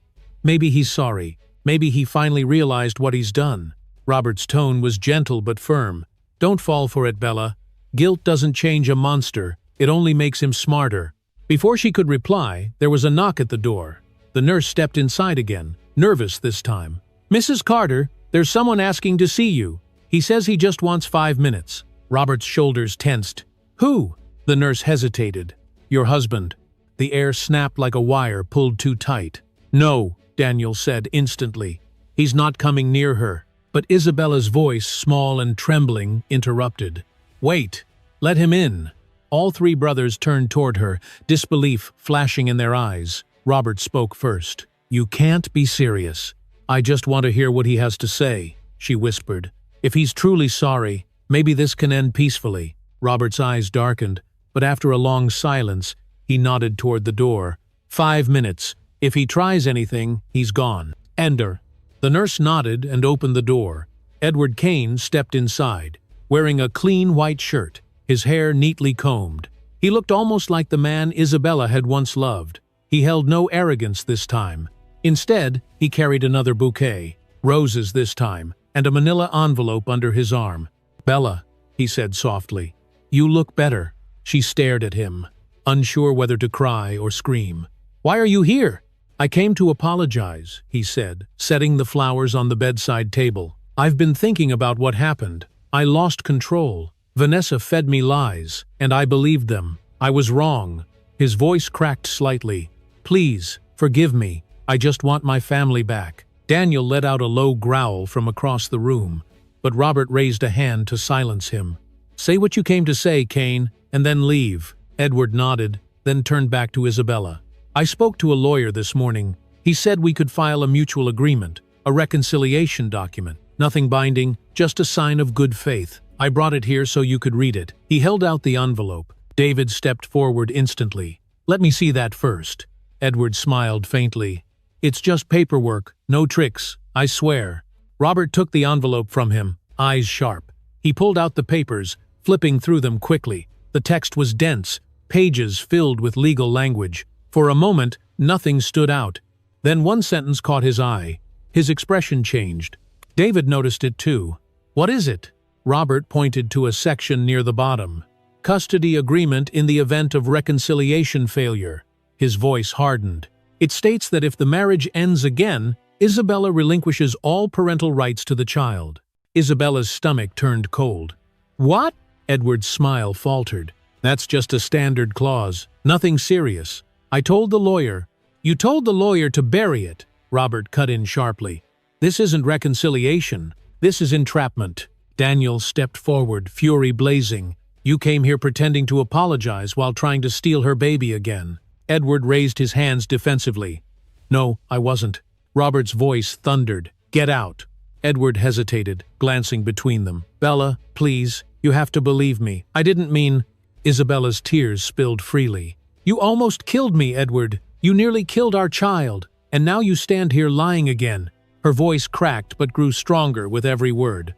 Maybe he's sorry. Maybe he finally realized what he's done. Robert's tone was gentle but firm. Don't fall for it, Bella. Guilt doesn't change a monster. It only makes him smarter. Before she could reply, there was a knock at the door. The nurse stepped inside again, nervous this time. Mrs. Carter, there's someone asking to see you. He says he just wants 5 minutes. Robert's shoulders tensed. Who? The nurse hesitated. Your husband. The air snapped like a wire pulled too tight. No, Daniel said instantly. He's not coming near her. But Isabella's voice, small and trembling, interrupted. Wait, let him in. All three brothers turned toward her, disbelief flashing in their eyes. Robert spoke first. You can't be serious. I just want to hear what he has to say, she whispered. If he's truly sorry, maybe this can end peacefully. Robert's eyes darkened, but after a long silence, he nodded toward the door. 5 minutes. If he tries anything, he's gone. Ender. The nurse nodded and opened the door. Edward Kane stepped inside, wearing a clean white shirt, his hair neatly combed. He looked almost like the man Isabella had once loved. He held no arrogance this time. Instead, he carried another bouquet, roses this time, and a manila envelope under his arm. Bella, he said softly, you look better. She stared at him, unsure whether to cry or scream. Why are you here? I came to apologize, he said, setting the flowers on the bedside table. I've been thinking about what happened. I lost control. Vanessa fed me lies, and I believed them. I was wrong. His voice cracked slightly. Please, forgive me. I just want my family back. Daniel let out a low growl from across the room, but Robert raised a hand to silence him. Say what you came to say, Kane, and then leave. Edward nodded, then turned back to Isabella. I spoke to a lawyer this morning. He said we could file a mutual agreement, a reconciliation document. Nothing binding, just a sign of good faith. I brought it here so you could read it. He held out the envelope. David stepped forward instantly. Let me see that first. Edward smiled faintly. It's just paperwork, no tricks, I swear. Robert took the envelope from him, eyes sharp. He pulled out the papers, flipping through them quickly. The text was dense, pages filled with legal language. For a moment, nothing stood out. Then one sentence caught his eye. His expression changed. David noticed it too. What is it? Robert pointed to a section near the bottom. Custody agreement in the event of reconciliation failure. His voice hardened. It states that if the marriage ends again, Isabella relinquishes all parental rights to the child. Isabella's stomach turned cold. What? Edward's smile faltered. That's just a standard clause. Nothing serious. I told the lawyer. You told the lawyer to bury it, Robert cut in sharply. This isn't reconciliation. This is entrapment. Daniel stepped forward, fury blazing. You came here pretending to apologize while trying to steal her baby again. Edward raised his hands defensively. No, I wasn't. Robert's voice thundered. Get out. Edward hesitated, glancing between them. Bella, please, you have to believe me. I didn't mean… Isabella's tears spilled freely. You almost killed me, Edward. You nearly killed our child. And now you stand here lying again. Her voice cracked but grew stronger with every word.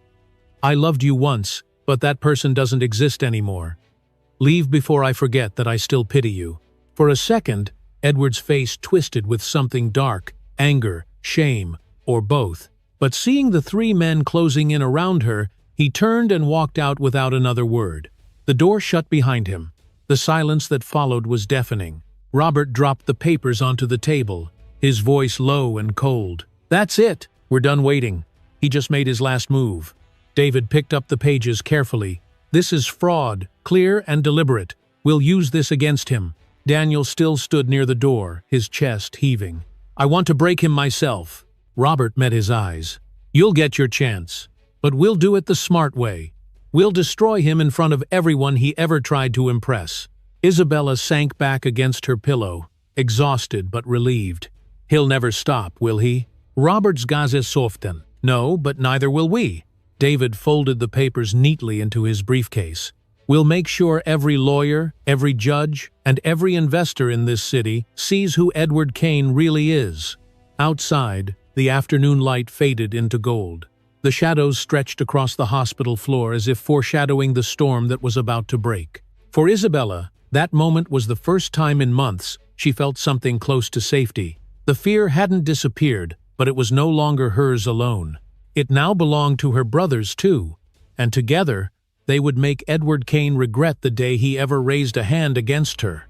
I loved you once, but that person doesn't exist anymore. Leave before I forget that I still pity you. For a second, Edward's face twisted with something dark, anger, shame, or both. But seeing the three men closing in around her, he turned and walked out without another word. The door shut behind him. The silence that followed was deafening. Robert dropped the papers onto the table, his voice low and cold. That's it. We're done waiting. He just made his last move. David picked up the pages carefully. This is fraud, clear and deliberate. We'll use this against him. Daniel still stood near the door, his chest heaving. I want to break him myself. Robert met his eyes. You'll get your chance. But we'll do it the smart way. We'll destroy him in front of everyone he ever tried to impress. Isabella sank back against her pillow, exhausted but relieved. He'll never stop, will he? Robert's gaze soften. No, but neither will we. David folded the papers neatly into his briefcase. We'll make sure every lawyer, every judge, and every investor in this city sees who Edward Kane really is. Outside, the afternoon light faded into gold. The shadows stretched across the hospital floor as if foreshadowing the storm that was about to break. For Isabella, that moment was the first time in months she felt something close to safety. The fear hadn't disappeared, but it was no longer hers alone. It now belonged to her brothers too, and together, they would make Edward Kane regret the day he ever raised a hand against her.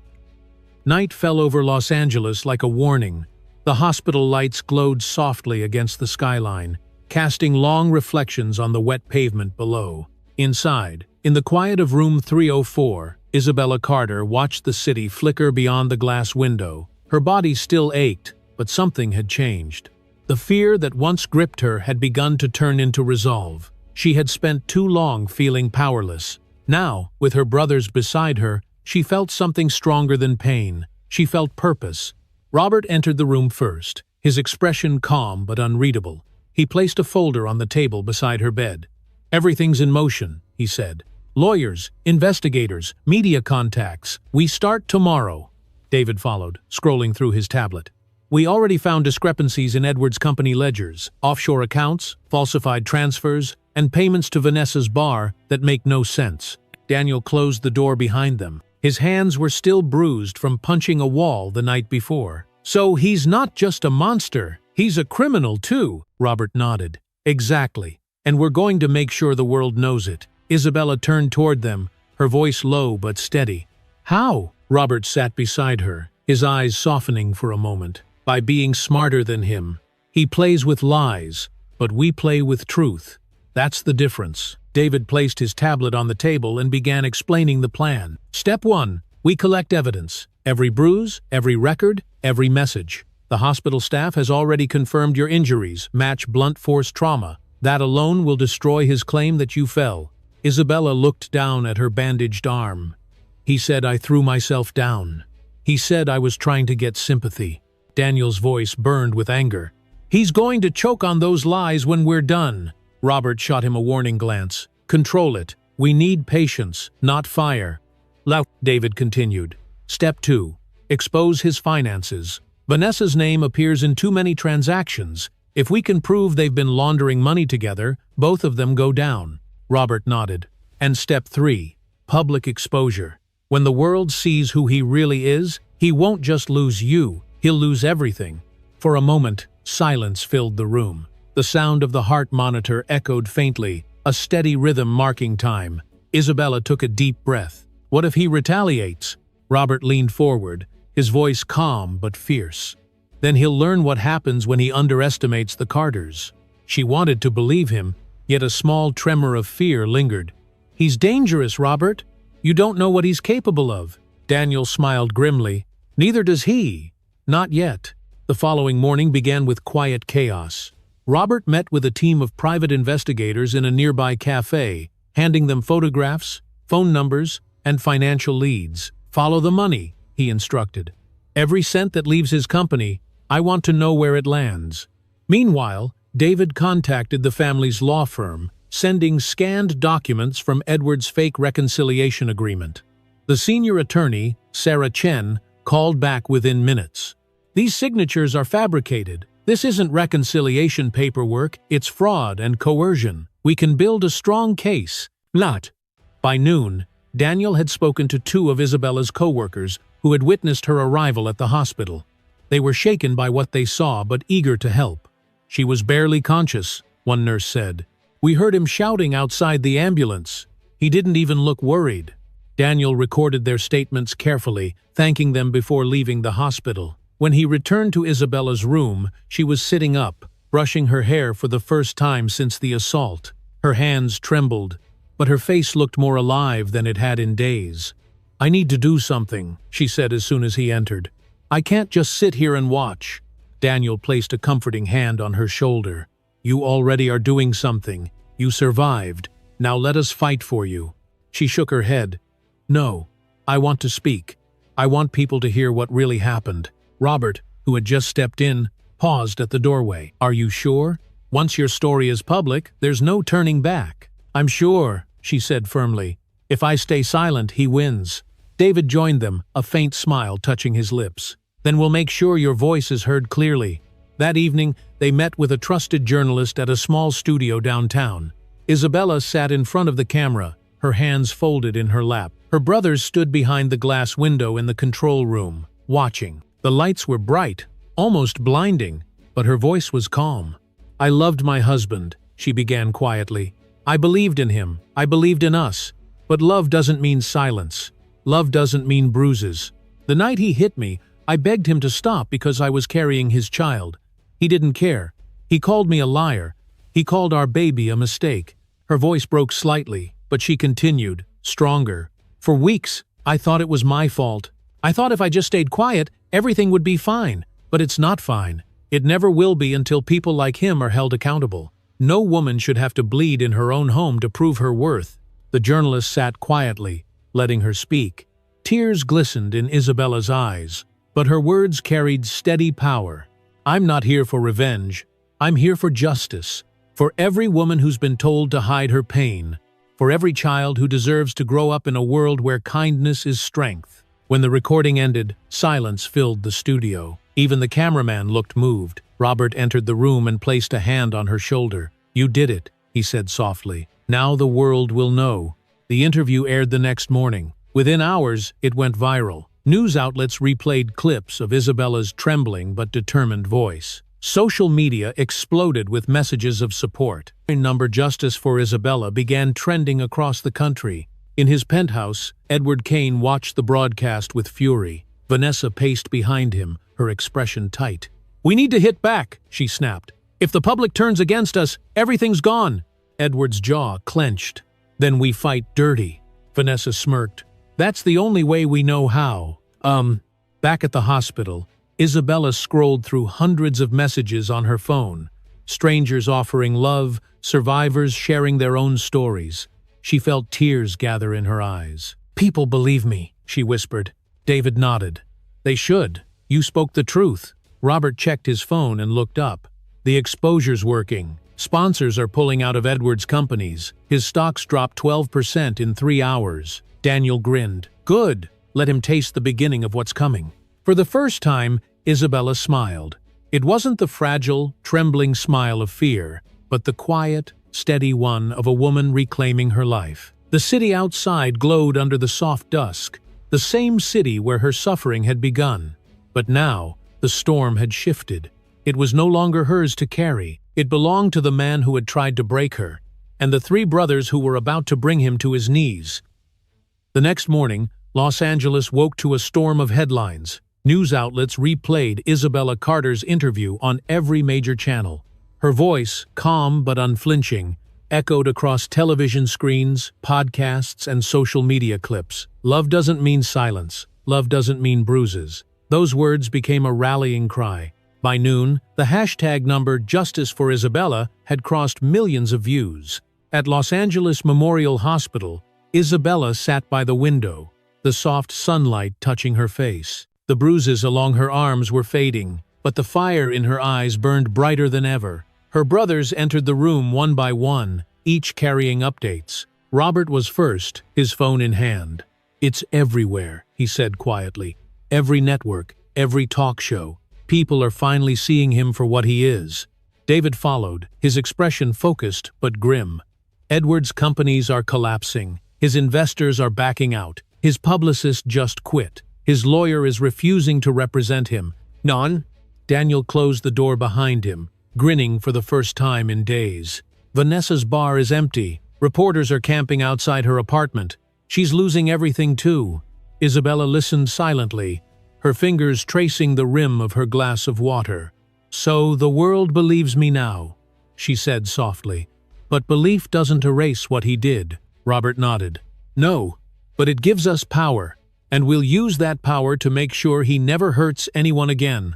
Night fell over Los Angeles like a warning. The hospital lights glowed softly against the skyline, casting long reflections on the wet pavement below. Inside, in the quiet of room 304, Isabella Carter watched the city flicker beyond the glass window. Her body still ached, but something had changed. The fear that once gripped her had begun to turn into resolve. She had spent too long feeling powerless. Now, with her brothers beside her, she felt something stronger than pain. She felt purpose. Robert entered the room first, his expression calm but unreadable. He placed a folder on the table beside her bed. "Everything's in motion," he said. "Lawyers, investigators, media contacts. We start tomorrow." David followed, scrolling through his tablet. "We already found discrepancies in Edward's company ledgers, offshore accounts, falsified transfers, and payments to Vanessa's bar that make no sense." Daniel closed the door behind them. His hands were still bruised from punching a wall the night before. "So he's not just a monster, he's a criminal too," Robert nodded. "Exactly. And we're going to make sure the world knows it." Isabella turned toward them, her voice low but steady. "How?" Robert sat beside her, his eyes softening for a moment. "By being smarter than him. He plays with lies, but we play with truth. That's the difference." David placed his tablet on the table and began explaining the plan. "Step 1. We collect evidence. Every bruise, every record, every message. The hospital staff has already confirmed your injuries match blunt force trauma. That alone will destroy his claim that you fell." Isabella looked down at her bandaged arm. "He said I threw myself down. He said I was trying to get sympathy." Daniel's voice burned with anger. "He's going to choke on those lies when we're done." Robert shot him a warning glance. "Control it. We need patience, not fire." David continued. "Step 2. Expose his finances. Vanessa's name appears in too many transactions. If we can prove they've been laundering money together, both of them go down." Robert nodded. "And step 3. Public exposure. When the world sees who he really is, he won't just lose you, he'll lose everything." For a moment, silence filled the room. The sound of the heart monitor echoed faintly, a steady rhythm marking time. Isabella took a deep breath. "What if he retaliates?" Robert leaned forward, his voice calm but fierce. "Then he'll learn what happens when he underestimates the Carters." She wanted to believe him, yet a small tremor of fear lingered. "He's dangerous, Robert. You don't know what he's capable of." Daniel smiled grimly. "Neither does he. Not yet." The following morning began with quiet chaos. Robert met with a team of private investigators in a nearby cafe, handing them photographs, phone numbers, and financial leads. "Follow the money," he instructed. "Every cent that leaves his company, I want to know where it lands." Meanwhile, David contacted the family's law firm, sending scanned documents from Edward's fake reconciliation agreement. The senior attorney, Sarah Chen, called back within minutes. "These signatures are fabricated. This isn't reconciliation paperwork, it's fraud and coercion. We can build a strong case." Not. By noon, Daniel had spoken to 2 of Isabella's co-workers who had witnessed her arrival at the hospital. They were shaken by what they saw but eager to help. "She was barely conscious," one nurse said. "We heard him shouting outside the ambulance. He didn't even look worried." Daniel recorded their statements carefully, thanking them before leaving the hospital. When he returned to Isabella's room, she was sitting up, brushing her hair for the first time since the assault. Her hands trembled, but her face looked more alive than it had in days. "I need to do something," she said as soon as he entered. "I can't just sit here and watch." Daniel placed a comforting hand on her shoulder. "You already are doing something. You survived. Now let us fight for you." She shook her head. "No, I want to speak. I want people to hear what really happened." Robert, who had just stepped in, paused at the doorway. "Are you sure? Once your story is public, there's no turning back." "I'm sure," she said firmly. "If I stay silent, he wins." David joined them, a faint smile touching his lips. "Then we'll make sure your voice is heard clearly." That evening, they met with a trusted journalist at a small studio downtown. Isabella sat in front of the camera, her hands folded in her lap. Her brothers stood behind the glass window in the control room, watching. The lights were bright, almost blinding, but her voice was calm. "I loved my husband," she began quietly. "I believed in him. I believed in us. But love doesn't mean silence. Love doesn't mean bruises. The night he hit me, I begged him to stop because I was carrying his child. He didn't care. He called me a liar. He called our baby a mistake." Her voice broke slightly, But she continued, stronger. For weeks, I thought it was my fault. I thought if I just stayed quiet, everything would be fine. But it's not fine. It never will be until people like him are held accountable. No woman should have to bleed in her own home to prove her worth. The journalist sat quietly, letting her speak. Tears glistened in Isabella's eyes, but her words carried steady power. I'm not here for revenge. I'm here for justice. For every woman who's been told to hide her pain. For every child who deserves to grow up in a world where kindness is strength. When the recording ended, silence filled the studio. Even the cameraman looked moved. Robert entered the room and placed a hand on her shoulder. You did it, he said softly. Now the world will know. The interview aired the next morning. Within hours, it went viral. News outlets replayed clips of Isabella's trembling but determined voice. Social media exploded with messages of support. Number Justice for Isabella began trending across the country. In his penthouse, Edward Kane watched the broadcast with fury. Vanessa paced behind him, her expression tight. We need to hit back, she snapped. If the public turns against us, everything's gone. Edward's jaw clenched. Then we fight dirty. Vanessa smirked. That's the only way we know how. Back at the hospital, Isabella scrolled through hundreds of messages on her phone. Strangers offering love, survivors sharing their own stories. She felt tears gather in her eyes. People believe me, she whispered. David nodded. They should. You spoke the truth. Robert checked his phone and looked up. The exposure's working. Sponsors are pulling out of Edward's companies. His stocks dropped 12% in 3 hours. Daniel grinned. Good. Let him taste the beginning of what's coming. For the first time, Isabella smiled. It wasn't the fragile, trembling smile of fear, but the quiet, steady one of a woman reclaiming her life. The city outside glowed under the soft dusk, the same city where her suffering had begun. But now, the storm had shifted. It was no longer hers to carry. It belonged to the man who had tried to break her, and the 3 brothers who were about to bring him to his knees. The next morning, Los Angeles woke to a storm of headlines. News outlets replayed Isabella Carter's interview on every major channel. Her voice, calm but unflinching, echoed across television screens, podcasts, and social media clips. Love doesn't mean silence. Love doesn't mean bruises. Those words became a rallying cry. By noon, the hashtag number Justice for Isabella had crossed millions of views. At Los Angeles Memorial Hospital, Isabella sat by the window, the soft sunlight touching her face. The bruises along her arms were fading, but the fire in her eyes burned brighter than ever. Her brothers entered the room one by one, each carrying updates. Robert was first, his phone in hand. It's everywhere, he said quietly. Every network, every talk show. People are finally seeing him for what he is. David followed, his expression focused but grim. Edward's companies are collapsing. His investors are backing out. His publicist just quit. His lawyer is refusing to represent him. None? Daniel closed the door behind him, grinning for the first time in days. Vanessa's bar is empty. Reporters are camping outside her apartment. She's losing everything too. Isabella listened silently, her fingers tracing the rim of her glass of water. So the world believes me now, she said softly. But belief doesn't erase what he did. Robert nodded. No, but it gives us power, and we'll use that power to make sure he never hurts anyone again.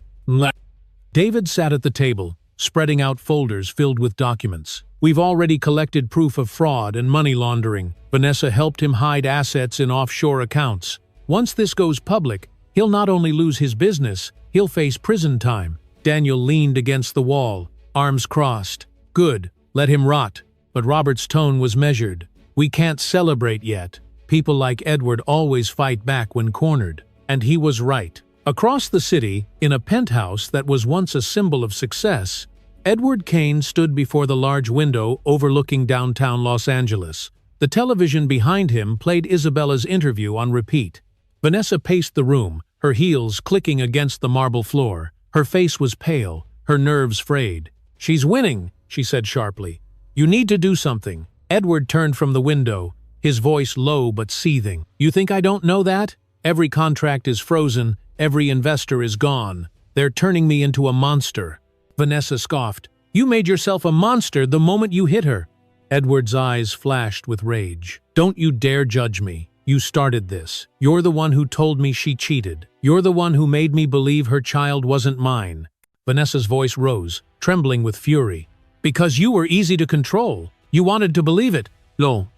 David sat at the table, spreading out folders filled with documents. We've already collected proof of fraud and money laundering. Vanessa helped him hide assets in offshore accounts. Once this goes public, he'll not only lose his business, he'll face prison time. Daniel leaned against the wall, arms crossed. Good, let him rot. But Robert's tone was measured. We can't celebrate yet. People like Edward always fight back when cornered. And he was right. Across the city, in a penthouse that was once a symbol of success, Edward Kane stood before the large window overlooking downtown Los Angeles. The television behind him played Isabella's interview on repeat. Vanessa paced the room, her heels clicking against the marble floor. Her face was pale, her nerves frayed. She's winning, she said sharply. You need to do something. Edward turned from the window, his voice low but seething. You think I don't know that? Every contract is frozen, every investor is gone. They're turning me into a monster. Vanessa scoffed. You made yourself a monster the moment you hit her. Edward's eyes flashed with rage. "Don't you dare judge me. You started this. You're the one who told me she cheated. You're the one who made me believe her child wasn't mine." Vanessa's voice rose, trembling with fury. "Because you were easy to control. You wanted to believe it." "No."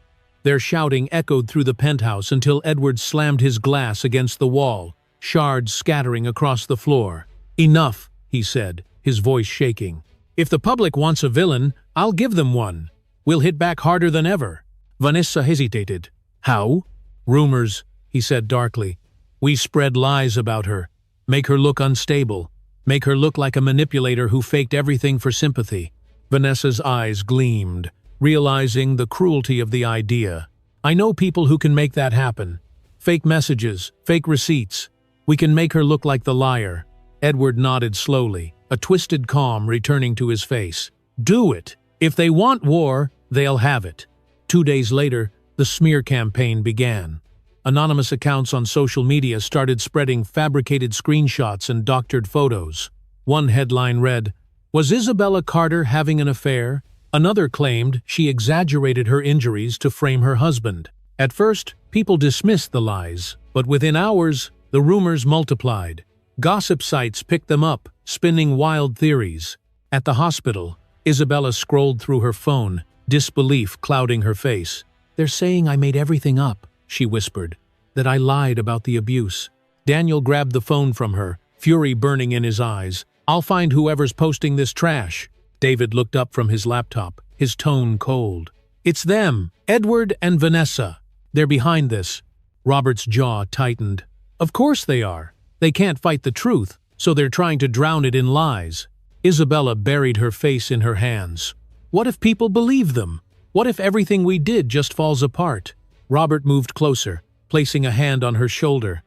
Their shouting echoed through the penthouse until Edward slammed his glass against the wall, shards scattering across the floor. "Enough," he said, his voice shaking. "If the public wants a villain, I'll give them one. We'll hit back harder than ever." Vanessa hesitated. "How?" "Rumors," he said darkly. "We spread lies about her, make her look unstable, make her look like a manipulator who faked everything for sympathy." Vanessa's eyes gleamed, realizing the cruelty of the idea. "I know people who can make that happen. Fake messages, fake receipts. We can make her look like the liar." Edward nodded slowly, a twisted calm returning to his face. "Do it. If they want war, they'll have it." 2 days later, the smear campaign began. Anonymous accounts on social media started spreading fabricated screenshots and doctored photos. One headline read, "Was Isabella Carter having an affair?" Another claimed she exaggerated her injuries to frame her husband. At first, people dismissed the lies, but within hours, the rumors multiplied. Gossip sites picked them up, spinning wild theories. At the hospital, Isabella scrolled through her phone, disbelief clouding her face. "They're saying I made everything up," she whispered, "that I lied about the abuse." Daniel grabbed the phone from her, fury burning in his eyes. "I'll find whoever's posting this trash." David looked up from his laptop, his tone cold. "It's them, Edward and Vanessa. They're behind this." Robert's jaw tightened. "Of course they are. They can't fight the truth, so they're trying to drown it in lies." Isabella buried her face in her hands. "What if people believe them? What if everything we did just falls apart?" Robert moved closer, placing a hand on her shoulder.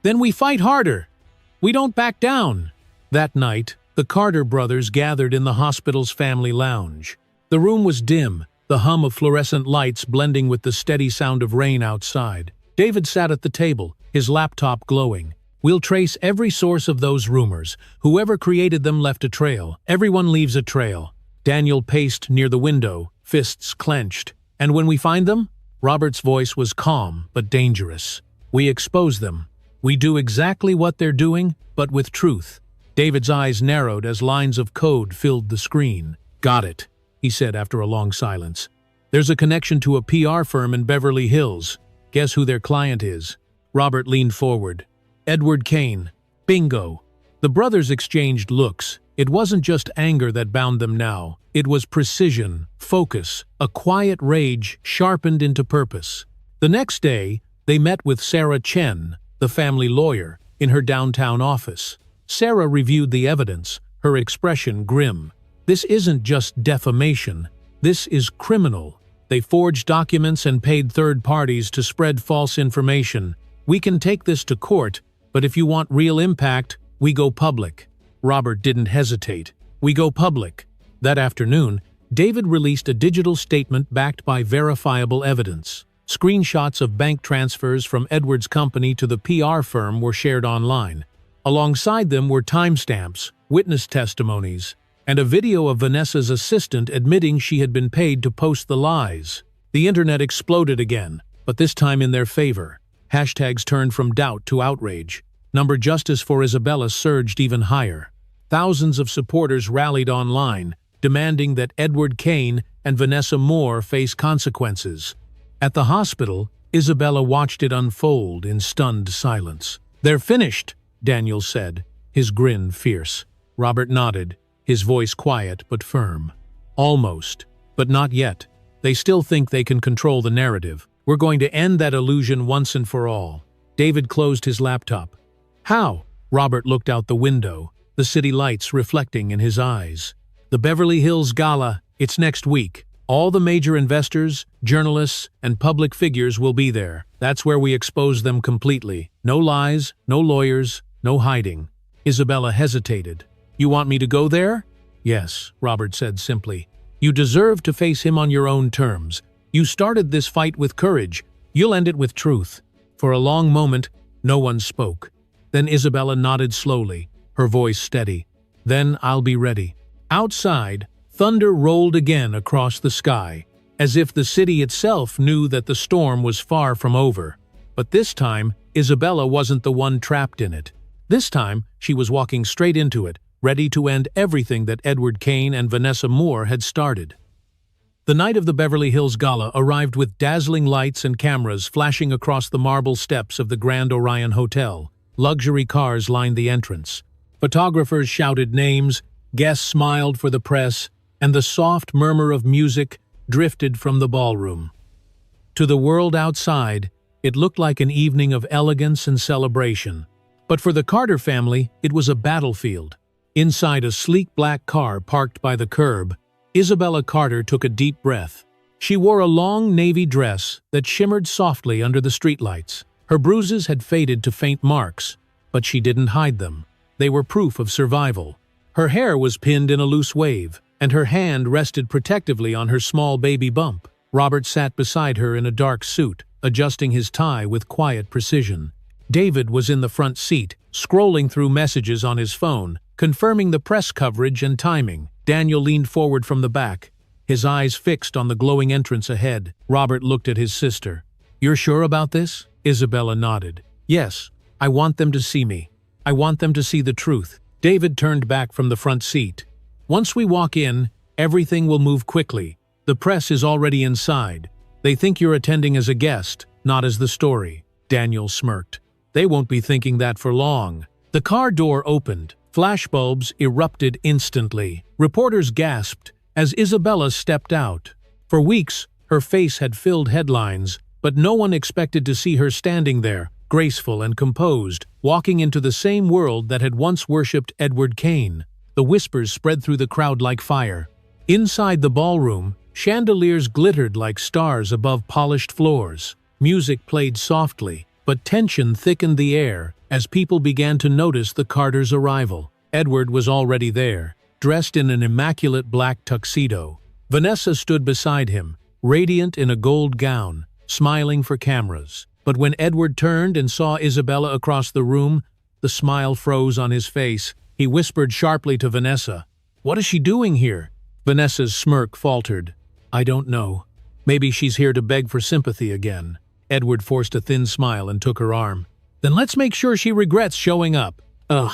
"Then we fight harder. We don't back down." That night, the Carter brothers gathered in the hospital's family lounge. The room was dim, the hum of fluorescent lights blending with the steady sound of rain outside. David sat at the table, his laptop glowing. "We'll trace every source of those rumors. Whoever created them left a trail. Everyone leaves a trail." Daniel paced near the window, fists clenched. "And when we find them?" Robert's voice was calm but dangerous. "We expose them. We do exactly what they're doing, but with truth." David's eyes narrowed as lines of code filled the screen. "Got it," he said after a long silence. "There's a connection to a PR firm in Beverly Hills. Guess who their client is?" Robert leaned forward. "Edward Kane." "Bingo." The brothers exchanged looks. It wasn't just anger that bound them now. It was precision, focus, a quiet rage sharpened into purpose. The next day, they met with Sarah Chen, the family lawyer, in her downtown office. Sarah reviewed the evidence, her expression grim. "This isn't just defamation. This is criminal. They forged documents and paid third parties to spread false information. We can take this to court, but if you want real impact, we go public." Robert didn't hesitate. "We go public." That afternoon, David released a digital statement backed by verifiable evidence. Screenshots of bank transfers from Edward's company to the PR firm were shared online. Alongside them were timestamps, witness testimonies, and a video of Vanessa's assistant admitting she had been paid to post the lies. The internet exploded again, but this time in their favor. Hashtags turned from doubt to outrage. Justice for Isabella surged even higher. Thousands of supporters rallied online, demanding that Edward Kane and Vanessa Moore face consequences. At the hospital, Isabella watched it unfold in stunned silence. "They're finished," Daniel said, his grin fierce. Robert nodded, his voice quiet but firm. "Almost, but not yet. They still think they can control the narrative. We're going to end that illusion once and for all." David closed his laptop. "How?" Robert looked out the window, the city lights reflecting in his eyes. "The Beverly Hills Gala, it's next week. All the major investors, journalists, and public figures will be there. That's where we expose them completely. No lies, no lawyers, no hiding." Isabella hesitated. "You want me to go there?" "Yes," Robert said simply. "You deserve to face him on your own terms. You started this fight with courage. You'll end it with truth." For a long moment, no one spoke. Then Isabella nodded slowly, her voice steady. "Then I'll be ready." Outside, Thunder rolled again across the sky, as if the city itself knew that the storm was far from over. But this time, Isabella wasn't the one trapped in it. This time, she was walking straight into it, ready to end everything that Edward Kane and Vanessa Moore had started. The night of the Beverly Hills Gala arrived with dazzling lights and cameras flashing across the marble steps of the Grand Orion Hotel. Luxury cars lined the entrance. Photographers shouted names, guests smiled for the press, and the soft murmur of music drifted from the ballroom. To the world outside, it looked like an evening of elegance and celebration. But for the Carter family, it was a battlefield. Inside a sleek black car parked by the curb, Isabella Carter took a deep breath. She wore a long navy dress that shimmered softly under the streetlights. Her bruises had faded to faint marks, but she didn't hide them. They were proof of survival. Her hair was pinned in a loose wave, and her hand rested protectively on her small baby bump. Robert sat beside her in a dark suit, adjusting his tie with quiet precision. David was in the front seat, scrolling through messages on his phone, confirming the press coverage and timing. Daniel leaned forward from the back, his eyes fixed on the glowing entrance ahead. Robert looked at his sister. "You're sure about this?" Isabella nodded. "Yes, I want them to see me. I want them to see the truth." David turned back from the front seat. "Once we walk in, everything will move quickly. The press is already inside. They think you're attending as a guest, not as the story." Daniel smirked. "They won't be thinking that for long." The car door opened. Flashbulbs erupted instantly. Reporters gasped as Isabella stepped out. For weeks, her face had filled headlines, but no one expected to see her standing there, graceful and composed, walking into the same world that had once worshipped Edward Kane. The whispers spread through the crowd like fire. Inside the ballroom, chandeliers glittered like stars above polished floors. Music played softly, but tension thickened the air as people began to notice the Carters' arrival. Edward was already there, dressed in an immaculate black tuxedo. Vanessa stood beside him, radiant in a gold gown, smiling for cameras. But when Edward turned and saw Isabella across the room, the smile froze on his face. He whispered sharply to Vanessa, "What is she doing here?" Vanessa's smirk faltered. "I don't know. Maybe she's here to beg for sympathy again." Edward forced a thin smile and took her arm. "Then let's make sure she regrets showing up." Ugh.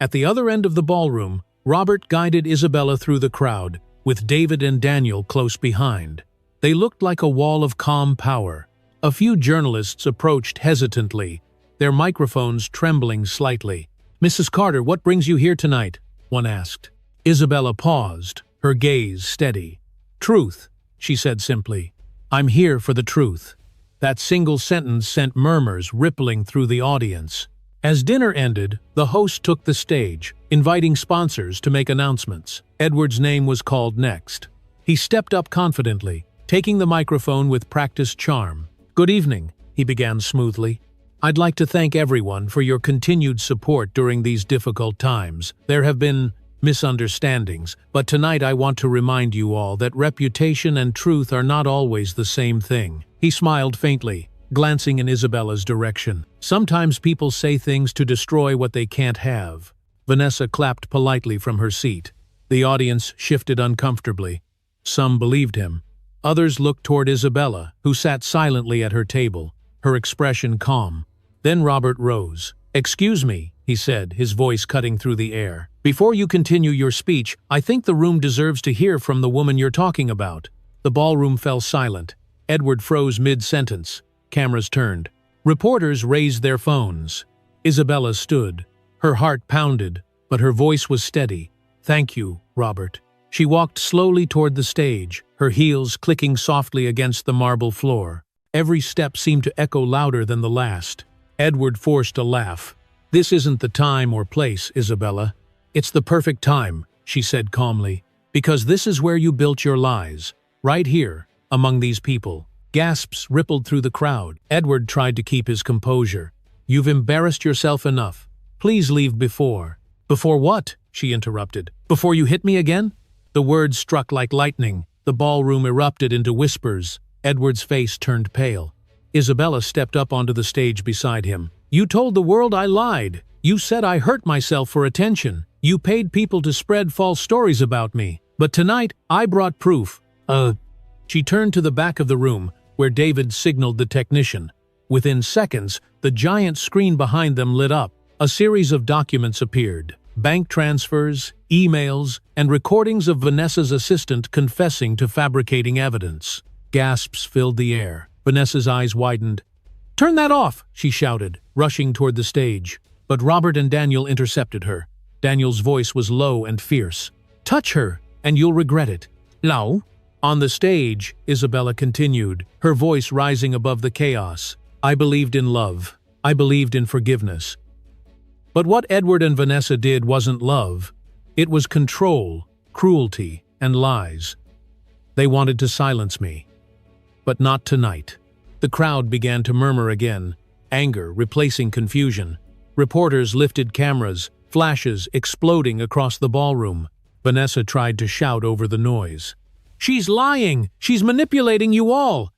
At the other end of the ballroom, Robert guided Isabella through the crowd, with David and Daniel close behind. They looked like a wall of calm power. A few journalists approached hesitantly, their microphones trembling slightly. "Mrs. Carter, what brings you here tonight?" one asked. Isabella paused, her gaze steady. "Truth," she said simply. "I'm here for the truth." That single sentence sent murmurs rippling through the audience. As dinner ended, the host took the stage, inviting sponsors to make announcements. Edward's name was called next. He stepped up confidently, taking the microphone with practiced charm. "Good evening," he began smoothly. "I'd like to thank everyone for your continued support during these difficult times. There have been misunderstandings, but tonight I want to remind you all that reputation and truth are not always the same thing." He smiled faintly, glancing in Isabella's direction. "Sometimes people say things to destroy what they can't have." Vanessa clapped politely from her seat. The audience shifted uncomfortably. Some believed him. Others looked toward Isabella, who sat silently at her table, her expression calm. Then Robert rose. "Excuse me," he said, his voice cutting through the air. "Before you continue your speech, I think the room deserves to hear from the woman you're talking about." The ballroom fell silent. Edward froze mid-sentence. Cameras turned. Reporters raised their phones. Isabella stood. Her heart pounded, but her voice was steady. "Thank you, Robert." She walked slowly toward the stage, her heels clicking softly against the marble floor. Every step seemed to echo louder than the last. Edward forced a laugh. "This isn't the time or place, Isabella. It's the perfect time," she said calmly, "because this is where you built your lies. Right here, among these people." Gasps rippled through the crowd. Edward tried to keep his composure. "You've embarrassed yourself enough. Please leave before." "Before what?" she interrupted. "Before you hit me again?" The words struck like lightning. The ballroom erupted into whispers. Edward's face turned pale. Isabella stepped up onto the stage beside him. "You told the world I lied. You said I hurt myself for attention. You paid people to spread false stories about me. But tonight, I brought proof. She turned to the back of the room, where David signaled the technician. Within seconds, the giant screen behind them lit up. A series of documents appeared. Bank transfers, emails, and recordings of Vanessa's assistant confessing to fabricating evidence. Gasps filled the air. Vanessa's eyes widened. "Turn that off!" she shouted, rushing toward the stage. But Robert and Daniel intercepted her. Daniel's voice was low and fierce. "Touch her, and you'll regret it." "No." On the stage, Isabella continued, her voice rising above the chaos. "I believed in love. I believed in forgiveness. But what Edward and Vanessa did wasn't love. It was control, cruelty, and lies. They wanted to silence me. But not tonight." The crowd began to murmur again, anger replacing confusion. Reporters lifted cameras, flashes exploding across the ballroom. Vanessa tried to shout over the noise. "She's lying! She's manipulating you all!"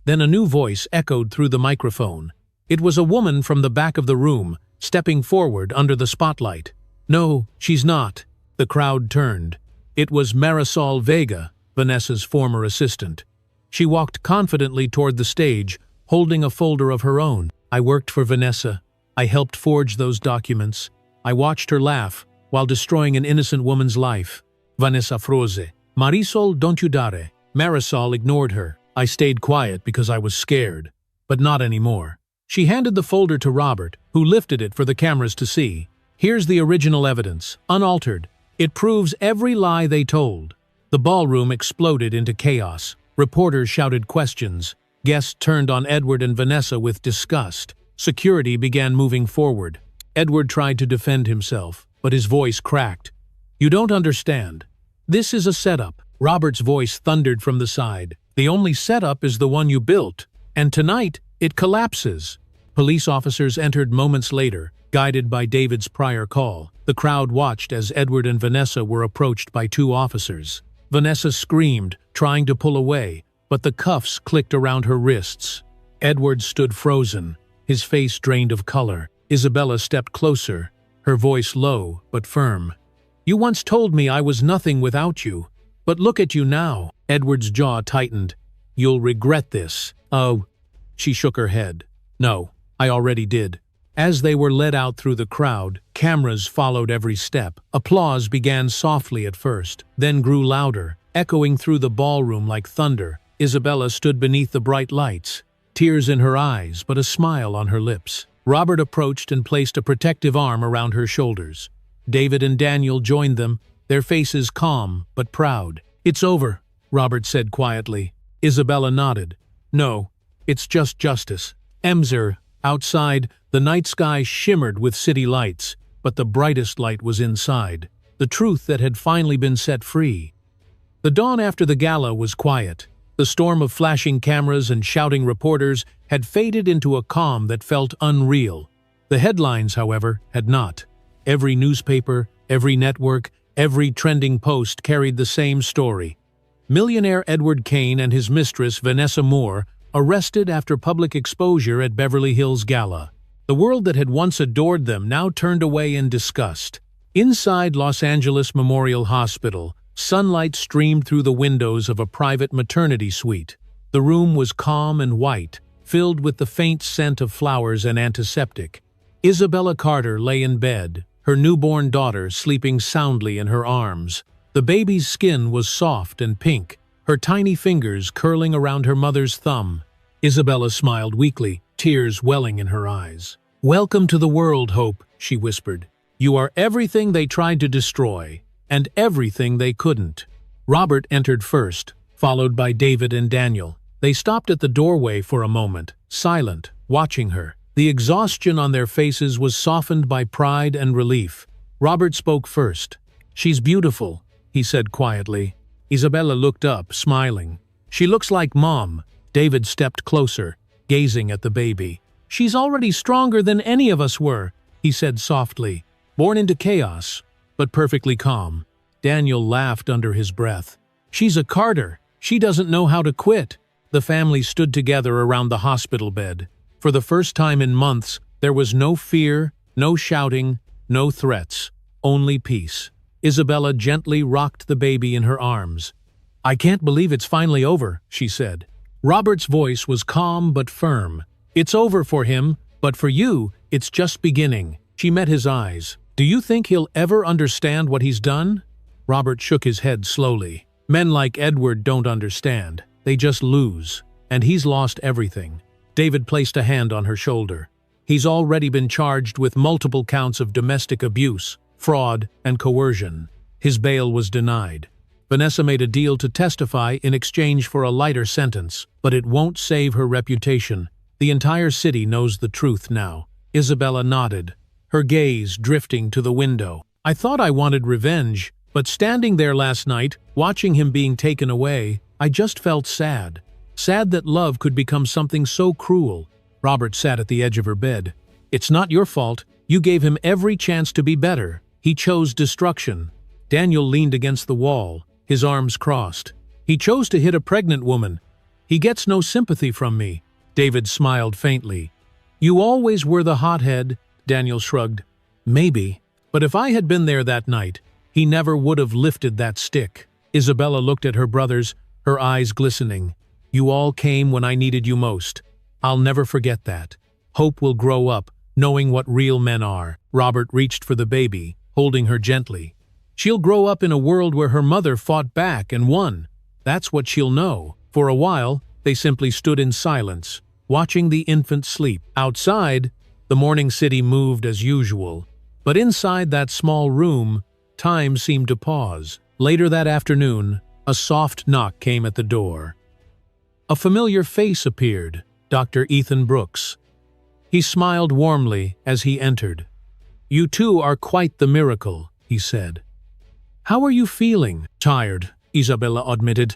Then a new voice echoed through the microphone. It was a woman from the back of the room, stepping forward under the spotlight. "No, she's not." The crowd turned. It was Marisol Vega, Vanessa's former assistant. She walked confidently toward the stage, holding a folder of her own. "I worked for Vanessa. I helped forge those documents. I watched her laugh while destroying an innocent woman's life." Vanessa froze. "Marisol, don't you dare." Marisol ignored her. "I stayed quiet because I was scared. But not anymore." She handed the folder to Robert, who lifted it for the cameras to see. "Here's the original evidence, unaltered. It proves every lie they told." The ballroom exploded into chaos. Reporters shouted questions. Guests turned on Edward and Vanessa with disgust. Security began moving forward. Edward tried to defend himself, but his voice cracked. "You don't understand. This is a setup." Robert's voice thundered from the side. "The only setup is the one you built, and tonight it collapses." Police officers entered moments later, guided by David's prior call. The crowd watched as Edward and Vanessa were approached by two officers. Vanessa screamed, trying to pull away, but the cuffs clicked around her wrists. Edward stood frozen, his face drained of color. Isabella stepped closer, her voice low but firm. "You once told me I was nothing without you, but look at you now." Edward's jaw tightened. "You'll regret this." "Oh." She shook her head. "No, I already did." As they were led out through the crowd, cameras followed every step. Applause began softly at first, then grew louder, echoing through the ballroom like thunder. Isabella stood beneath the bright lights, tears in her eyes but a smile on her lips. Robert approached and placed a protective arm around her shoulders. David and Daniel joined them, their faces calm but proud. "It's over," Robert said quietly. Isabella nodded. "No, it's just justice." Emser, outside, the night sky shimmered with city lights, but the brightest light was inside, the truth that had finally been set free. The dawn after the gala was quiet. The storm of flashing cameras and shouting reporters had faded into a calm that felt unreal. The headlines, however, had not. Every newspaper, every network, every trending post carried the same story. Millionaire Edward Kane and his mistress Vanessa Moore arrested after public exposure at Beverly Hills Gala. The world that had once adored them now turned away in disgust. Inside Los Angeles Memorial Hospital, sunlight streamed through the windows of a private maternity suite. The room was calm and white, filled with the faint scent of flowers and antiseptic. Isabella Carter lay in bed, her newborn daughter sleeping soundly in her arms. The baby's skin was soft and pink, her tiny fingers curling around her mother's thumb. Isabella smiled weakly, tears welling in her eyes. "Welcome to the world, Hope," she whispered. "You are everything they tried to destroy, and everything they couldn't." Robert entered first, followed by David and Daniel. They stopped at the doorway for a moment, silent, watching her. The exhaustion on their faces was softened by pride and relief. Robert spoke first. "She's beautiful," he said quietly. Isabella looked up, smiling. "She looks like Mom." David stepped closer, gazing at the baby. "She's already stronger than any of us were," he said softly. "Born into chaos, but perfectly calm." Daniel laughed under his breath. "She's a Carter. She doesn't know how to quit." The family stood together around the hospital bed. For the first time in months, there was no fear, no shouting, no threats, only peace. Isabella gently rocked the baby in her arms. "I can't believe it's finally over," she said. Robert's voice was calm but firm. "It's over for him, but for you, it's just beginning." She met his eyes. "Do you think he'll ever understand what he's done?" Robert shook his head slowly. "Men like Edward don't understand. They just lose. And he's lost everything." David placed a hand on her shoulder. "He's already been charged with multiple counts of domestic abuse, fraud, and coercion. His bail was denied. Vanessa made a deal to testify in exchange for a lighter sentence, but it won't save her reputation. The entire city knows the truth now." Isabella nodded, her gaze drifting to the window. "I thought I wanted revenge, but standing there last night, watching him being taken away, I just felt sad. Sad that love could become something so cruel." Robert sat at the edge of her bed. "It's not your fault. You gave him every chance to be better. He chose destruction." Daniel leaned against the wall, his arms crossed. "He chose to hit a pregnant woman. He gets no sympathy from me." David smiled faintly. "You always were the hothead," Daniel shrugged. "Maybe, but if I had been there that night, he never would have lifted that stick." Isabella looked at her brothers, her eyes glistening. "You all came when I needed you most. I'll never forget that. Hope will grow up, knowing what real men are." Robert reached for the baby, holding her gently. "She'll grow up in a world where her mother fought back and won. That's what she'll know." For a while, they simply stood in silence, watching the infant sleep. Outside, the morning city moved as usual. But inside that small room, time seemed to pause. Later that afternoon, a soft knock came at the door. A familiar face appeared, Dr. Ethan Brooks. He smiled warmly as he entered. "You two are quite the miracle," he said. "How are you feeling?" "Tired," Isabella admitted.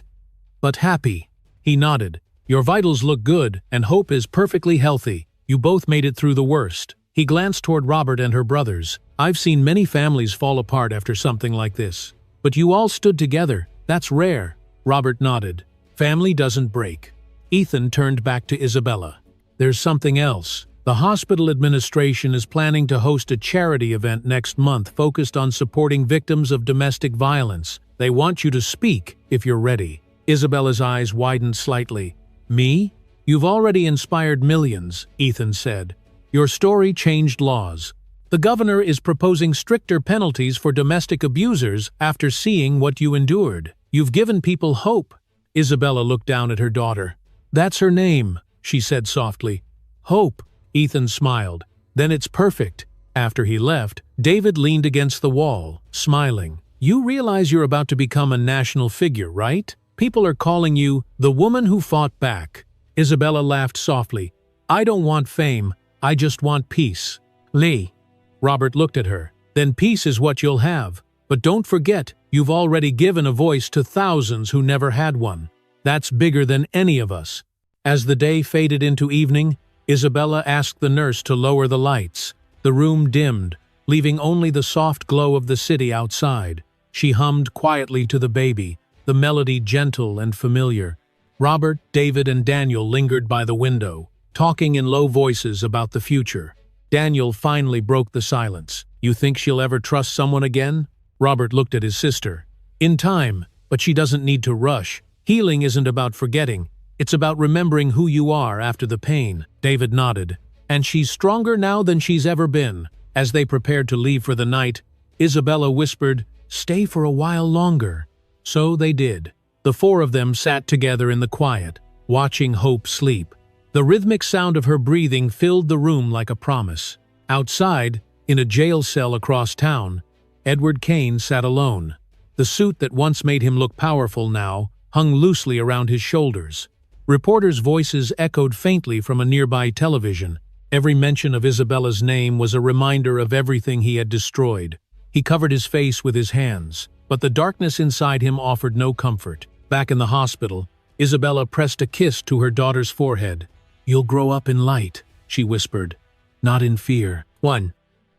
"But happy." He nodded. "Your vitals look good, and Hope is perfectly healthy. You both made it through the worst." He glanced toward Robert and her brothers. "I've seen many families fall apart after something like this. But you all stood together. That's rare." Robert nodded. "Family doesn't break." Ethan turned back to Isabella. "There's something else. The hospital administration is planning to host a charity event next month focused on supporting victims of domestic violence. They want you to speak if you're ready." Isabella's eyes widened slightly. "Me? You've already inspired millions," Ethan said. "Your story changed laws. The governor is proposing stricter penalties for domestic abusers after seeing what you endured. You've given people hope." Isabella looked down at her daughter. "That's her name," she said softly. "Hope." Ethan smiled. "Then it's perfect." After he left, David leaned against the wall, smiling. "You realize you're about to become a national figure, right? People are calling you the woman who fought back." Isabella laughed softly. "I don't want fame. I just want peace." "Lee." Robert looked at her. "Then peace is what you'll have. But don't forget, you've already given a voice to thousands who never had one. That's bigger than any of us." As the day faded into evening, Isabella asked the nurse to lower the lights. The room dimmed, leaving only the soft glow of the city outside. She hummed quietly to the baby, the melody gentle and familiar. Robert, David, and Daniel lingered by the window, talking in low voices about the future. Daniel finally broke the silence. "You think she'll ever trust someone again?" Robert looked at his sister. "In time, but she doesn't need to rush. Healing isn't about forgetting. It's about remembering who you are after the pain." David nodded. "And she's stronger now than she's ever been." As they prepared to leave for the night, Isabella whispered, "Stay for a while longer." So they did. The four of them sat together in the quiet, watching Hope sleep. The rhythmic sound of her breathing filled the room like a promise. Outside, in a jail cell across town, Edward Kane sat alone. The suit that once made him look powerful now hung loosely around his shoulders. Reporters' voices echoed faintly from a nearby television. Every mention of Isabella's name was a reminder of everything he had destroyed. He covered his face with his hands, but the darkness inside him offered no comfort. Back in the hospital, Isabella pressed a kiss to her daughter's forehead. "You'll grow up in light," she whispered, "not in fear." "One."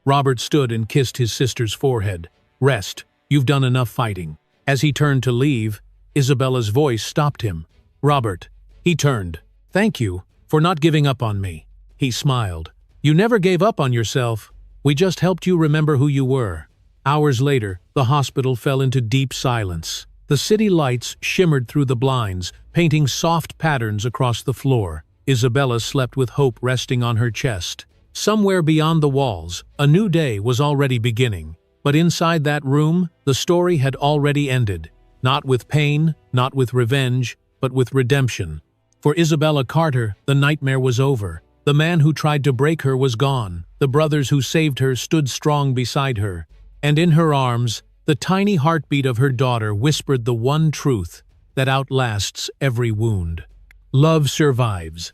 Robert stood and kissed his sister's forehead. "Rest. You've done enough fighting." As he turned to leave, Isabella's voice stopped him. "Robert." He turned. "Thank you for not giving up on me." He smiled. "You never gave up on yourself. We just helped you remember who you were." Hours later, the hospital fell into deep silence. The city lights shimmered through the blinds, painting soft patterns across the floor. Isabella slept with hope resting on her chest. Somewhere beyond the walls, a new day was already beginning. But inside that room, the story had already ended. Not with pain, not with revenge, but with redemption. For Isabella Carter, the nightmare was over. The man who tried to break her was gone. The brothers who saved her stood strong beside her. And in her arms, the tiny heartbeat of her daughter whispered the one truth that outlasts every wound. Love survives.